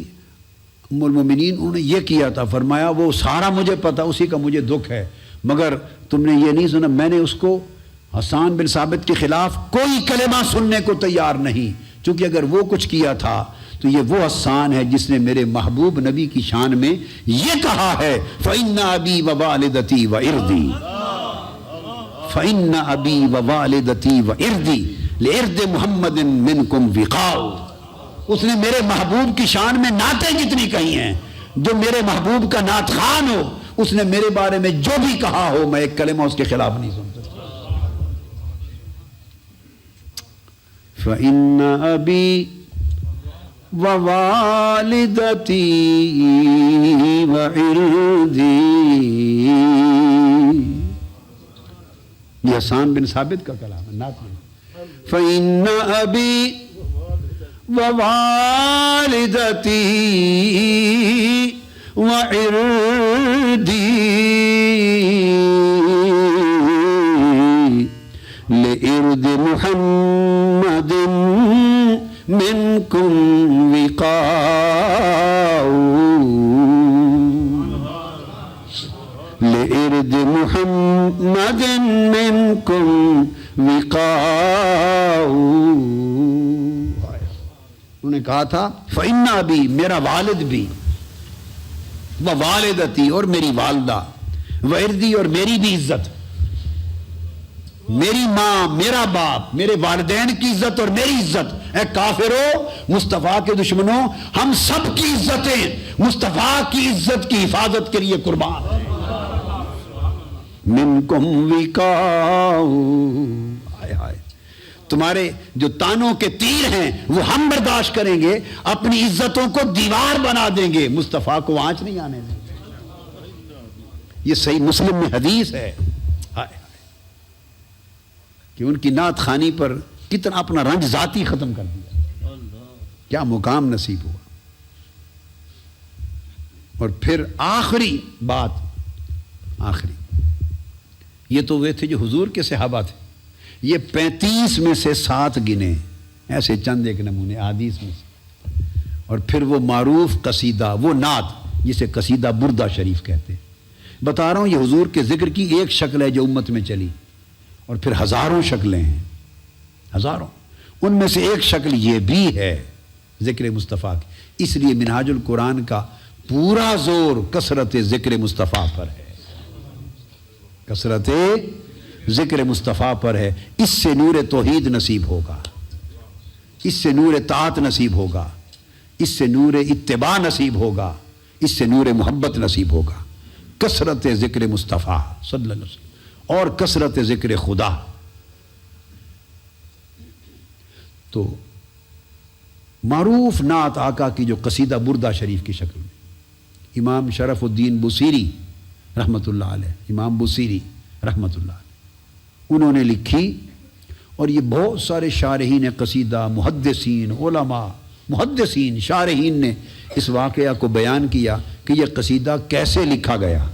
ام المومنین انہوں نے یہ کیا تھا، فرمایا وہ سارا مجھے پتا، اسی کا مجھے دکھ ہے، مگر تم نے یہ نہیں سنا میں نے اس کو حسان بن ثابت کے خلاف کوئی کلمہ سننے کو تیار نہیں، چونکہ اگر وہ کچھ کیا تھا تو یہ وہ حسان ہے جس نے میرے محبوب نبی کی شان میں یہ کہا ہے فَإِنَّ أَبِي وَوَالِدَتِي وَإِرْضِي فَإِنَّ أَبِي وَوَالِدَتِي وَإِرْضِي لِإِرْضِ مُحَمَّدٍ مِّنْكُمْ وِقَاءُ۔ اس نے میرے محبوب کی شان میں نعتیں جتنی کہی ہیں، جو میرے محبوب کا نعت خوان ہو اس نے میرے بارے میں جو بھی کہا ہو میں ایک کلمہ اس کے خلاف نہیں سن سکتا۔ فَإِنَّ أَبِي وَوَالِدَتِي وَعِرْضِي، یہ حسان بن ثابت کا کلام ہے نعت میں۔ فَإِنَّ أَبِي وَوَالِدَتِي وَعِرْضِي لِإِرْضِ مُحَمَّدٍ مِّنْكُمْ وِقَاءُ لِإِرْضِ مُحَمَّدٍ مِّنْكُمْ وِقَاءُ۔ انہوں نے کہا تھا فَإِنَّ أَبِي، میرا والد بھی، وَوَالِدَتِي اور میری والدہ، وَإِرْضِي اور میری بھی عزت، میری ماں، میرا باپ، میرے والدین کی عزت اور میری عزت، اے کافروں، مصطفیٰ کے دشمنوں، ہم سب کی عزتیں مصطفیٰ کی عزت کی حفاظت کے لیے قربان ہیں۔ منکم وقاء، ہائے ہائے، تمہارے جو تانوں کے تیر ہیں وہ ہم برداشت کریں گے، اپنی عزتوں کو دیوار بنا دیں گے، مصطفیٰ کو آنچ نہیں آنے دیں گے۔ یہ صحیح مسلم میں حدیث ہے کہ ان کی نعت خوانی پر کتنا اپنا رنج ذاتی ختم کر دیا، کیا مقام نصیب ہوا۔ اور پھر آخری بات، آخری، یہ تو وہ تھے جو حضور کے صحابہ تھے، یہ 35 میں سے 7 گنے، ایسے چند ایک نمونے احادیث میں سے، اور پھر وہ معروف قصیدہ، وہ نعت جسے قصیدہ بردہ شریف کہتے ہیں۔ بتا رہا ہوں یہ حضور کے ذکر کی ایک شکل ہے جو امت میں چلی، اور پھر ہزاروں شکلیں ہیں، ہزاروں، ان میں سے ایک شکل یہ بھی ہے ذکر مصطفیٰ کی۔ اس لیے منہاج القرآن کا پورا زور کثرت ذکر مصطفیٰ پر ہے، کثرت ذکر مصطفیٰ پر ہے۔ اس سے نور توحید نصیب ہوگا، اس سے نور طاعت نصیب ہوگا، اس سے نور اتباع نصیب ہوگا، اس سے نور محبت نصیب ہوگا۔ کثرت ذکر مصطفیٰ صلی اللہ علیہ وسلم اور کثرت ذکر خدا۔ تو معروف نعت آقا کی جو قصیدہ بردہ شریف کی شکل میں، امام شرف الدین بوصیری رحمۃ اللہ علیہ، امام بوصیری رحمۃ اللہ علیہ، انہوں نے لکھی، اور یہ بہت سارے شارحین قصیدہ، محدثین، علماء، محدثین، شارحین نے اس واقعہ کو بیان کیا کہ یہ قصیدہ کیسے لکھا گیا،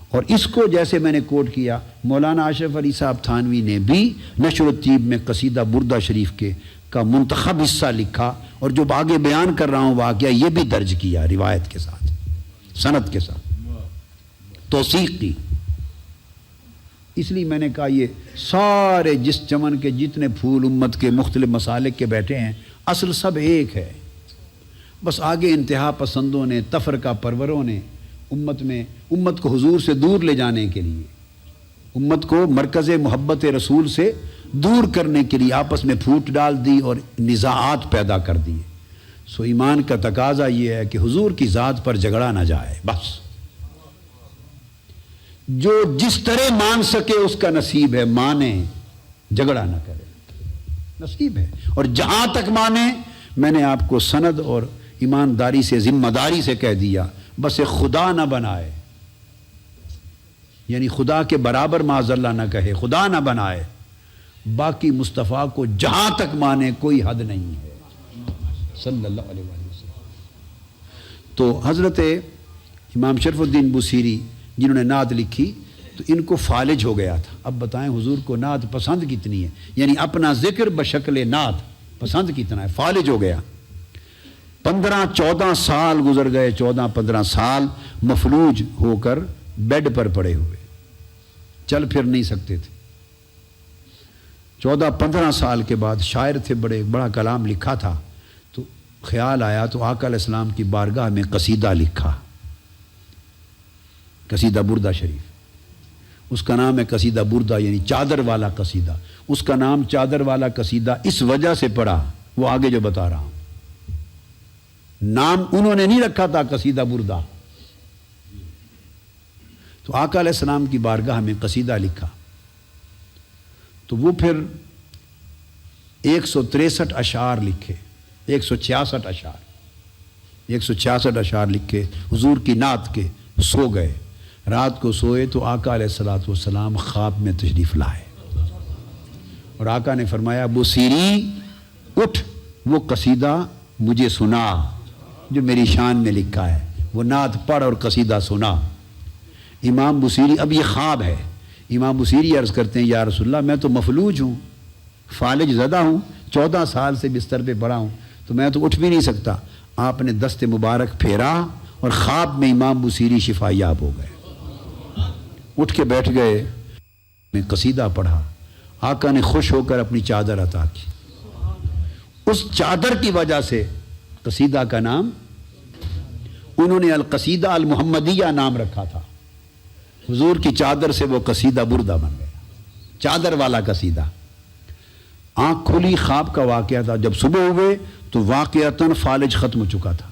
اور اس کو جیسے میں نے کوٹ کیا مولانا اشرف علی صاحب تھانوی نے بھی نشر الطیب میں قصیدہ بردہ شریف کا منتخب حصہ لکھا، اور جو آگے بیان کر رہا ہوں واقعہ یہ بھی درج کیا روایت کے ساتھ، سند کے ساتھ، توثیق کی۔ اس لیے میں نے کہا یہ سارے جس چمن کے جتنے پھول امت کے مختلف مسالک کے بیٹھے ہیں، اصل سب ایک ہے، بس آگے انتہا پسندوں نے، تفرقہ پروروں نے امت کو حضور سے دور لے جانے کے لیے، امت کو مرکز محبت رسول سے دور کرنے کے لیے آپس میں پھوٹ ڈال دی اور نزاعات پیدا کر دیے۔ سو ایمان کا تقاضا یہ ہے کہ حضور کی ذات پر جھگڑا نہ جائے، بس جو جس طرح مان سکے اس کا نصیب ہے، مانے، جھگڑا نہ کرے، نصیب ہے۔ اور جہاں تک مانے، میں نے آپ کو سند اور ایمانداری سے، ذمہ داری سے کہہ دیا، بس ایک خدا نہ بنائے، یعنی خدا کے برابر معاذ اللہ نہ کہے، خدا نہ بنائے، باقی مصطفیٰ کو جہاں تک مانے کوئی حد نہیں ہے صلی اللہ علیہ وسلم۔ تو حضرت امام شرف الدین بوصیری جنہوں نے نعت لکھی تو ان کو فالج ہو گیا تھا، اب بتائیں حضور کو نعت پسند کتنی ہے، یعنی اپنا ذکر بشکل نعت پسند کتنا ہے، فالج ہو گیا۔ 15-14 سال گزر گئے، 14-15 سال مفلوج ہو کر بیڈ پر پڑے ہوئے، چل پھر نہیں سکتے تھے۔ 14-15 سال کے بعد شاعر تھے، بڑا کلام لکھا تھا، تو خیال آیا تو آقا علیہ السلام کی بارگاہ میں قصیدہ لکھا، قصیدہ بردہ شریف، اس کا نام ہے قصیدہ بردہ، یعنی چادر والا قصیدہ۔ اس کا نام چادر والا قصیدہ اس وجہ سے پڑا، وہ آگے جو بتا رہا ہوں، نام انہوں نے نہیں رکھا تھا قصیدہ بردہ، تو آقا علیہ السلام کی بارگاہ میں قصیدہ لکھا، تو وہ پھر 163 اشعار لکھے، 166 اشعار، 166 اشعار لکھے حضور کی نعت کے۔ سو گئے، رات کو سوئے تو آقا علیہ السلام خواب میں تشریف لائے، اور آقا نے فرمایا بصیری اٹھ، وہ قصیدہ مجھے سنا جو میری شان میں لکھا ہے، وہ نعت پڑھ اور قصیدہ سنا۔ امام بصیری، اب یہ خواب ہے، امام بصیری عرض کرتے ہیں یا رسول اللہ میں تو مفلوج ہوں، فالج زدہ ہوں، 14 سال سے بستر پہ پڑا ہوں، تو میں تو اٹھ بھی نہیں سکتا۔ آپ نے دست مبارک پھیرا اور خواب میں امام بصیری شفا یاب ہو گئے، اٹھ کے بیٹھ گئے، میں قصیدہ پڑھا، آقا نے خوش ہو کر اپنی چادر عطا کی۔ اس چادر کی وجہ سے قصیدہ کا نام انہوں نے القصیدہ المحمدیہ نام رکھا تھا۔ حضور کی چادر سے وہ قصیدہ بردہ بن گیا، چادر والا قصیدہ۔ آنکھ کھلی، خواب کا واقعہ تھا، جب صبح ہوئے تو واقعتاً فالج ختم ہو چکا تھا،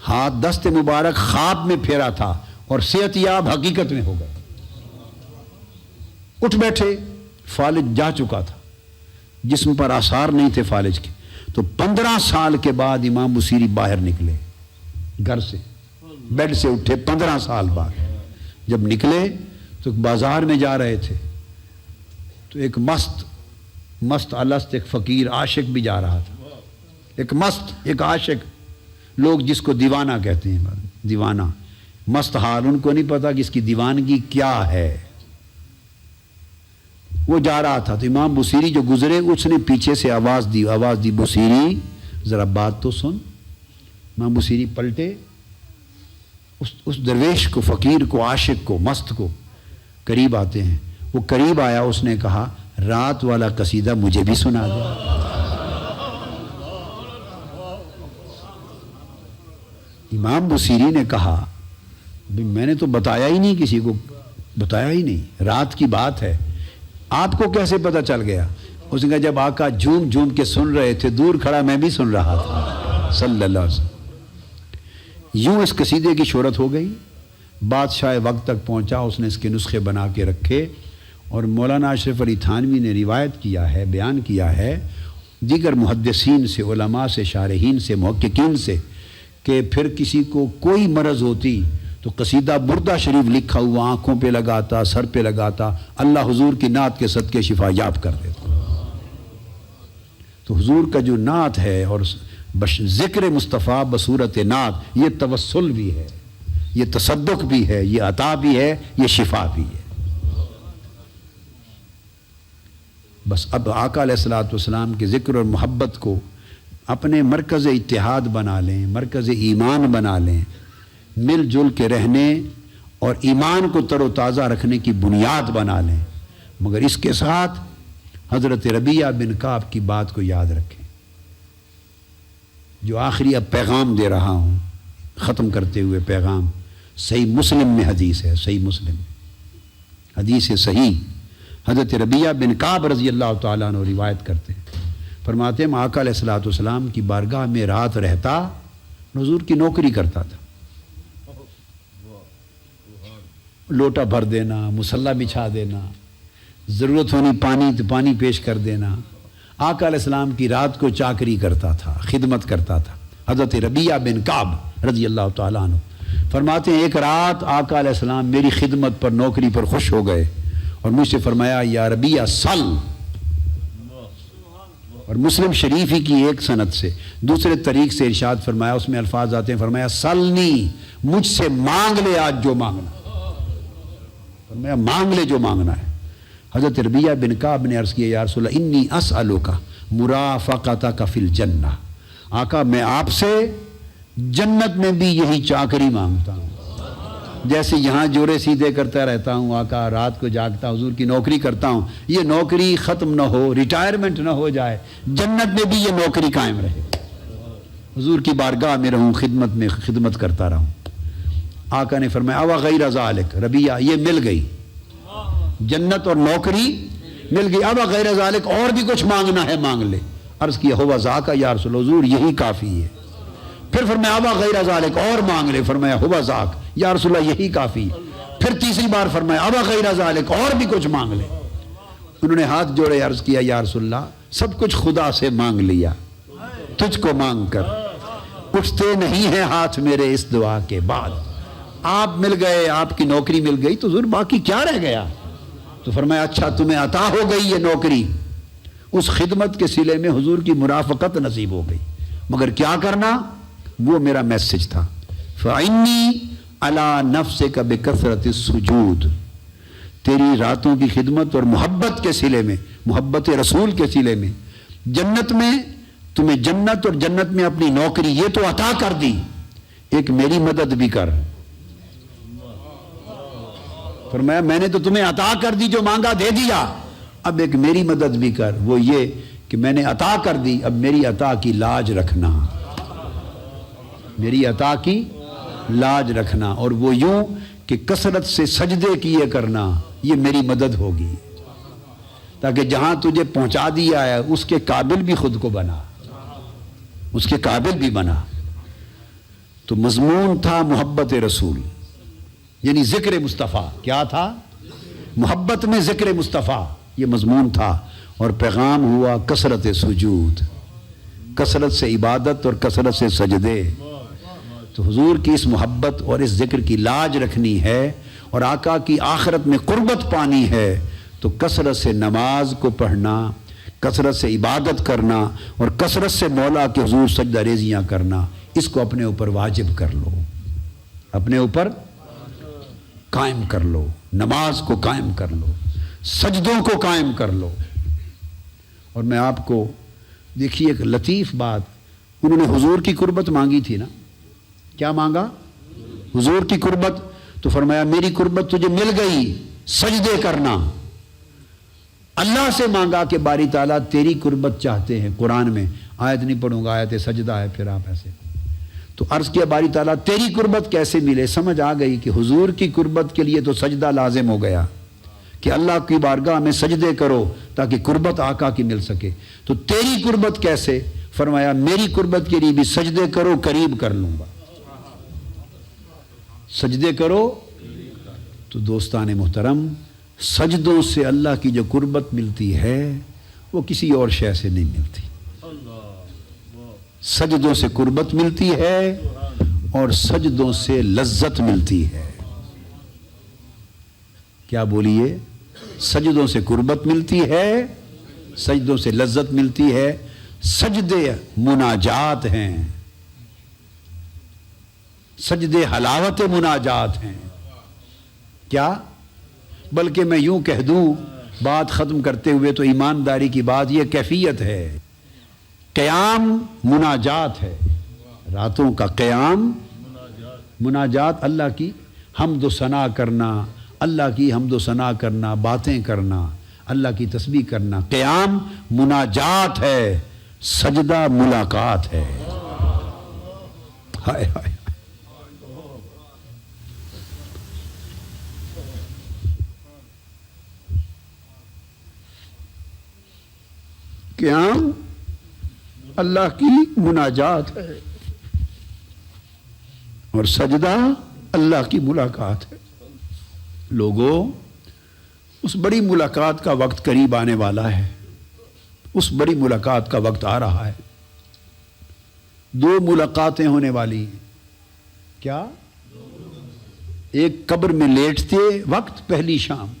ہاتھ دست مبارک خواب میں پھیرا تھا اور صحت یاب حقیقت میں ہو گئے۔ اٹھ بیٹھے، فالج جا چکا تھا، جسم پر آثار نہیں تھے فالج کے۔ تو 15 سال کے بعد امام بصیری باہر نکلے گھر سے، بیڈ سے اٹھے 15 سال بعد، جب نکلے تو بازار میں جا رہے تھے، تو ایک مست الست ایک فقیر عاشق بھی جا رہا تھا، ایک عاشق، لوگ جس کو دیوانہ کہتے ہیں، دیوانہ، مست حال، ان کو نہیں پتا کہ اس کی دیوانگی کیا ہے، وہ جا رہا تھا، تو امام بصیری جو گزرے اس نے پیچھے سے آواز دی بصیری ذرا بات تو سن۔ امام بصیری پلٹے، اس درویش کو، فقیر کو، عاشق کو، مست کو قریب آتے ہیں، وہ قریب آیا، اس نے کہا رات والا قصیدہ مجھے بھی سنا دے۔ امام بصیری نے کہا میں نے تو بتایا ہی نہیں، کسی کو بتایا ہی نہیں، رات کی بات ہے، آپ کو کیسے پتہ چل گیا؟ اس نے کہا جب آقا جھوم جھوم کے سن رہے تھے، دور کھڑا میں بھی سن رہا تھا، صلی اللہ علیہ وسلم۔ یوں اس قصیدے کی شہرت ہو گئی، بادشاہ وقت تک پہنچا، اس نے اس کے نسخے بنا کے رکھے، اور مولانا اشرف علی تھانوی نے روایت کیا ہے، بیان کیا ہے دیگر محدثین سے، علماء سے، شارحین سے، محققین سے، کہ پھر کسی کو کوئی مرض ہوتی تو قصیدہ بردہ شریف لکھا ہوا آنکھوں پہ لگاتا، سر پہ لگاتا، اللہ حضور کی نعت کے صدقے شفا یاب کر دیتا۔ تو حضور کا جو نعت ہے اور ذکر مصطفیٰ بصورت نعت، یہ توسل بھی ہے، یہ تصدق بھی ہے، یہ عطا بھی ہے، یہ شفا بھی ہے۔ بس اب آقا علیہ السلام کے ذکر اور محبت کو اپنے مرکز اتحاد بنا لیں، مرکز ایمان بنا لیں، مل جل کے رہنے اور ایمان کو تر و تازہ رکھنے کی بنیاد بنا لیں، مگر اس کے ساتھ حضرت ربیعہ بن کعب کی بات کو یاد رکھیں، جو آخری اب پیغام دے رہا ہوں، ختم کرتے ہوئے پیغام، صحیح مسلم میں حدیث ہے، صحیح مسلم میں حدیث ہے صحیح، حضرت ربیعہ بن کعب رضی اللہ تعالیٰ عنہ روایت کرتے ہیں، فرماتے ہیں آقا علیہ السلام کی بارگاہ میں رات رہتا، حضور کی نوکری کرتا تھا، لوٹا بھر دینا، مصلی بچھا دینا، ضرورت ہونی پانی تو پانی پیش کر دینا، آقا علیہ السلام کی رات کو چاکری کرتا تھا، خدمت کرتا تھا۔ حضرت ربیعہ بن کعب رضی اللہ تعالیٰ عنہ فرماتے ہیں ایک رات آقا علیہ السلام میری خدمت پر، نوکری پر خوش ہو گئے اور مجھ سے فرمایا یا ربیعہ سل، اور مسلم شریف ہی کی ایک سند سے دوسرے طریق سے ارشاد فرمایا، اس میں الفاظ آتے ہیں، فرمایا سلنی، مجھ سے مانگ لے آج جو مانگنا، فرمایا مانگ لے جو مانگنا ہے۔ حضرت ربیعہ بن کعب نے عرض کیا یا رسول اللہ انی اسألک مرافقتک فی الجنہ، آقا میں آپ سے جنت میں بھی یہی چاکری مانگتا ہوں، جیسے یہاں جوڑے سیدھے کرتا رہتا ہوں آقا، رات کو جاگتا ہوں، حضور کی نوکری کرتا ہوں، یہ نوکری ختم نہ ہو، ریٹائرمنٹ نہ ہو جائے، جنت میں بھی یہ نوکری قائم رہے، حضور کی بارگاہ میں رہوں، خدمت میں خدمت کرتا رہوں۔ آقا نے فرمایا اوا غیر ذالک، ربیہ یہ مل گئی، جنت اور نوکری مل گئی، اوا غیر ذالک اور بھی کچھ مانگنا ہے مانگ لے۔ عرض کیا ہوا ذاک یا رسول اللہ، حضور یہی کافی ہے۔ پھر فرمایا اوا غیر ذالک اور مانگ لے، فرمایا ہوا ذاک یا رسول اللہ یہی کافی ہے۔ پھر تیسری بار فرمایا اوا غیر ذالک اور بھی کچھ مانگ لے۔ انہوں نے ہاتھ جوڑے عرض کیا یا رسول اللہ سب کچھ خدا سے مانگ لیا، تجھ کو مانگ کر اٹھتے نہیں ہیں ہاتھ میرے اس دعا کے بعد۔ آپ مل گئے، آپ کی نوکری مل گئی تو حضور باقی کیا رہ گیا؟ تو فرمایا اچھا تمہیں عطا ہو گئی یہ نوکری، اس خدمت کے صلے میں حضور کی مرافقت نصیب ہو گئی، مگر کیا کرنا؟ وہ میرا میسج تھا، فَإِنِّي عَلَى نَفْسِكَ بِكَثْرَةِ السُّجُودِ، تیری راتوں کی خدمت اور محبت کے صلے میں، محبت رسول کے صلے میں، جنت میں تمہیں جنت اور جنت میں اپنی نوکری یہ تو عطا کر دی، ایک میری مدد بھی کر۔ فرمایا میں نے تو تمہیں عطا کر دی، جو مانگا دے دیا، اب ایک میری مدد بھی کر، وہ یہ کہ میں نے عطا کر دی، اب میری عطا کی لاج رکھنا، میری عطا کی لاج رکھنا، اور وہ یوں کہ کثرت سے سجدے کیے کرنا، یہ میری مدد ہوگی، تاکہ جہاں تجھے پہنچا دیا ہے اس کے قابل بھی خود کو بنا، اس کے قابل بھی بنا۔ تو مضمون تھا محبت رسول، یعنی ذکر مصطفیٰ، کیا تھا؟ محبت میں ذکر مصطفیٰ، یہ مضمون تھا، اور پیغام ہوا کثرت سجود، کثرت سے عبادت اور کثرت سے سجدے۔ تو حضور کی اس محبت اور اس ذکر کی لاج رکھنی ہے اور آقا کی آخرت میں قربت پانی ہے، تو کثرت سے نماز کو پڑھنا، کثرت سے عبادت کرنا اور کثرت سے مولا کے حضور سجدہ ریزیاں کرنا، اس کو اپنے اوپر واجب کر لو، اپنے اوپر قائم کر لو، نماز کو قائم کر لو، سجدوں کو قائم کر لو۔ اور میں آپ کو دیکھیے ایک لطیف بات، انہوں نے حضور کی قربت مانگی تھی نا، کیا مانگا؟ حضور کی قربت، تو فرمایا میری قربت تجھے مل گئی، سجدے کرنا۔ اللہ سے مانگا کہ باری تعالیٰ تیری قربت چاہتے ہیں، قرآن میں آیت نہیں پڑھوں گا، آیت سجدہ ہے، پھر آپ ایسے تو عرض کیا باری تعالیٰ تیری قربت کیسے ملے؟ سمجھ آ گئی کہ حضور کی قربت کے لیے تو سجدہ لازم ہو گیا، کہ اللہ کی بارگاہ میں سجدے کرو تاکہ قربت آقا کی مل سکے۔ تو تیری قربت کیسے؟ فرمایا میری قربت کے لیے بھی سجدے کرو، قریب کر لوں گا، سجدے کرو۔ تو دوستان محترم، سجدوں سے اللہ کی جو قربت ملتی ہے وہ کسی اور شے سے نہیں ملتی، سجدوں سے قربت ملتی ہے اور سجدوں سے لذت ملتی ہے۔ کیا بولیے؟ سجدوں سے قربت ملتی ہے، سجدوں سے لذت ملتی ہے۔ سجدے مناجات ہیں، سجدے حلاوت مناجات ہیں۔ کیا؟ بلکہ میں یوں کہہ دوں بات ختم کرتے ہوئے تو ایمانداری کی بات، یہ کیفیت ہے، قیام مناجات ہے، راتوں کا قیام مناجات، اللہ کی حمد و ثنا کرنا، اللہ کی حمد و ثنا کرنا، باتیں کرنا، اللہ کی تسبیح کرنا، قیام مناجات ہے، سجدہ ملاقات ہے۔ ہائے ہائے، قیام اللہ کی مناجات ہے اور سجدہ اللہ کی ملاقات ہے۔ لوگوں، اس بڑی ملاقات کا وقت قریب آنے والا ہے، اس بڑی ملاقات کا وقت آ رہا ہے۔ دو ملاقاتیں ہونے والی ہیں۔ کیا؟ ایک قبر میں لیٹتے وقت پہلی شام،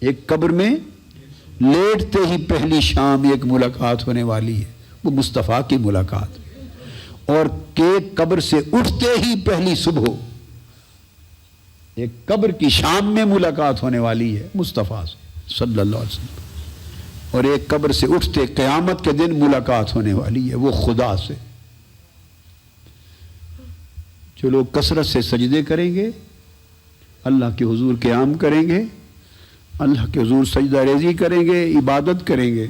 ایک قبر میں لیٹتے ہی پہلی شام ایک ملاقات ہونے والی ہے، وہ مصطفیٰ کی ملاقات، اور ایک قبر سے اٹھتے ہی پہلی صبح، ایک قبر کی شام میں ملاقات ہونے والی ہے مصطفیٰ سے صلی اللہ علیہ وسلم، اور ایک قبر سے اٹھتے قیامت کے دن ملاقات ہونے والی ہے وہ خدا سے۔ جو لوگ کثرت سے سجدے کریں گے، اللہ کے حضور قیام کریں گے، اللہ کے حضور سجدہ ریزی کریں گے، عبادت کریں گے،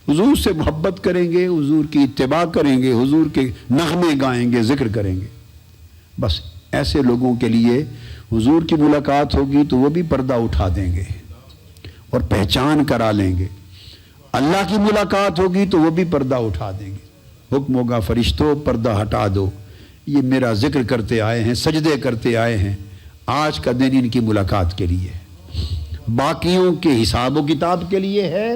حضور سے محبت کریں گے، حضور کی اتباع کریں گے، حضور کے نغمے گائیں گے، ذکر کریں گے، بس ایسے لوگوں کے لیے حضور کی ملاقات ہوگی تو وہ بھی پردہ اٹھا دیں گے اور پہچان کرا لیں گے۔ اللہ کی ملاقات ہوگی تو وہ بھی پردہ اٹھا دیں گے۔ حکم ہوگا فرشتوں پردہ ہٹا دو، یہ میرا ذکر کرتے آئے ہیں، سجدے کرتے آئے ہیں، آج کا دن ان کی ملاقات کے لیے ہے، باقیوں کے حساب و کتاب کے لیے ہے،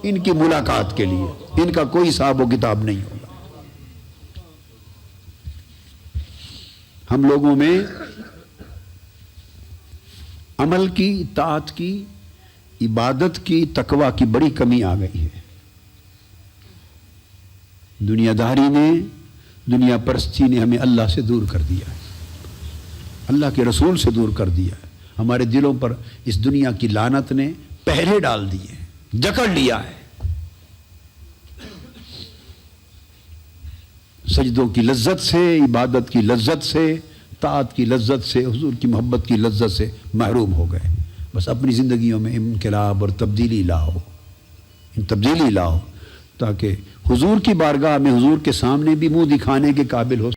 ان کی ملاقات کے لیے ان کا کوئی حساب و کتاب نہیں ہوگا۔ ہم لوگوں میں عمل کی، طاعت کی، عبادت کی، تقوی کی بڑی کمی آ گئی ہے۔ دنیا داری نے، دنیا پرستی نے ہمیں اللہ سے دور کر دیا ہے، اللہ کے رسول سے دور کر دیا ہے۔ ہمارے دلوں پر اس دنیا کی لعنت نے پہرے ڈال دیے، جکڑ لیا ہے۔ سجدوں کی لذت سے، عبادت کی لذت سے، طاعت کی لذت سے، حضور کی محبت کی لذت سے محروم ہو گئے۔ بس اپنی زندگیوں میں انقلاب اور تبدیلی لاؤ، تبدیلی لاؤ، تاکہ حضور کی بارگاہ میں، حضور کے سامنے بھی منہ دکھانے کے قابل ہو۔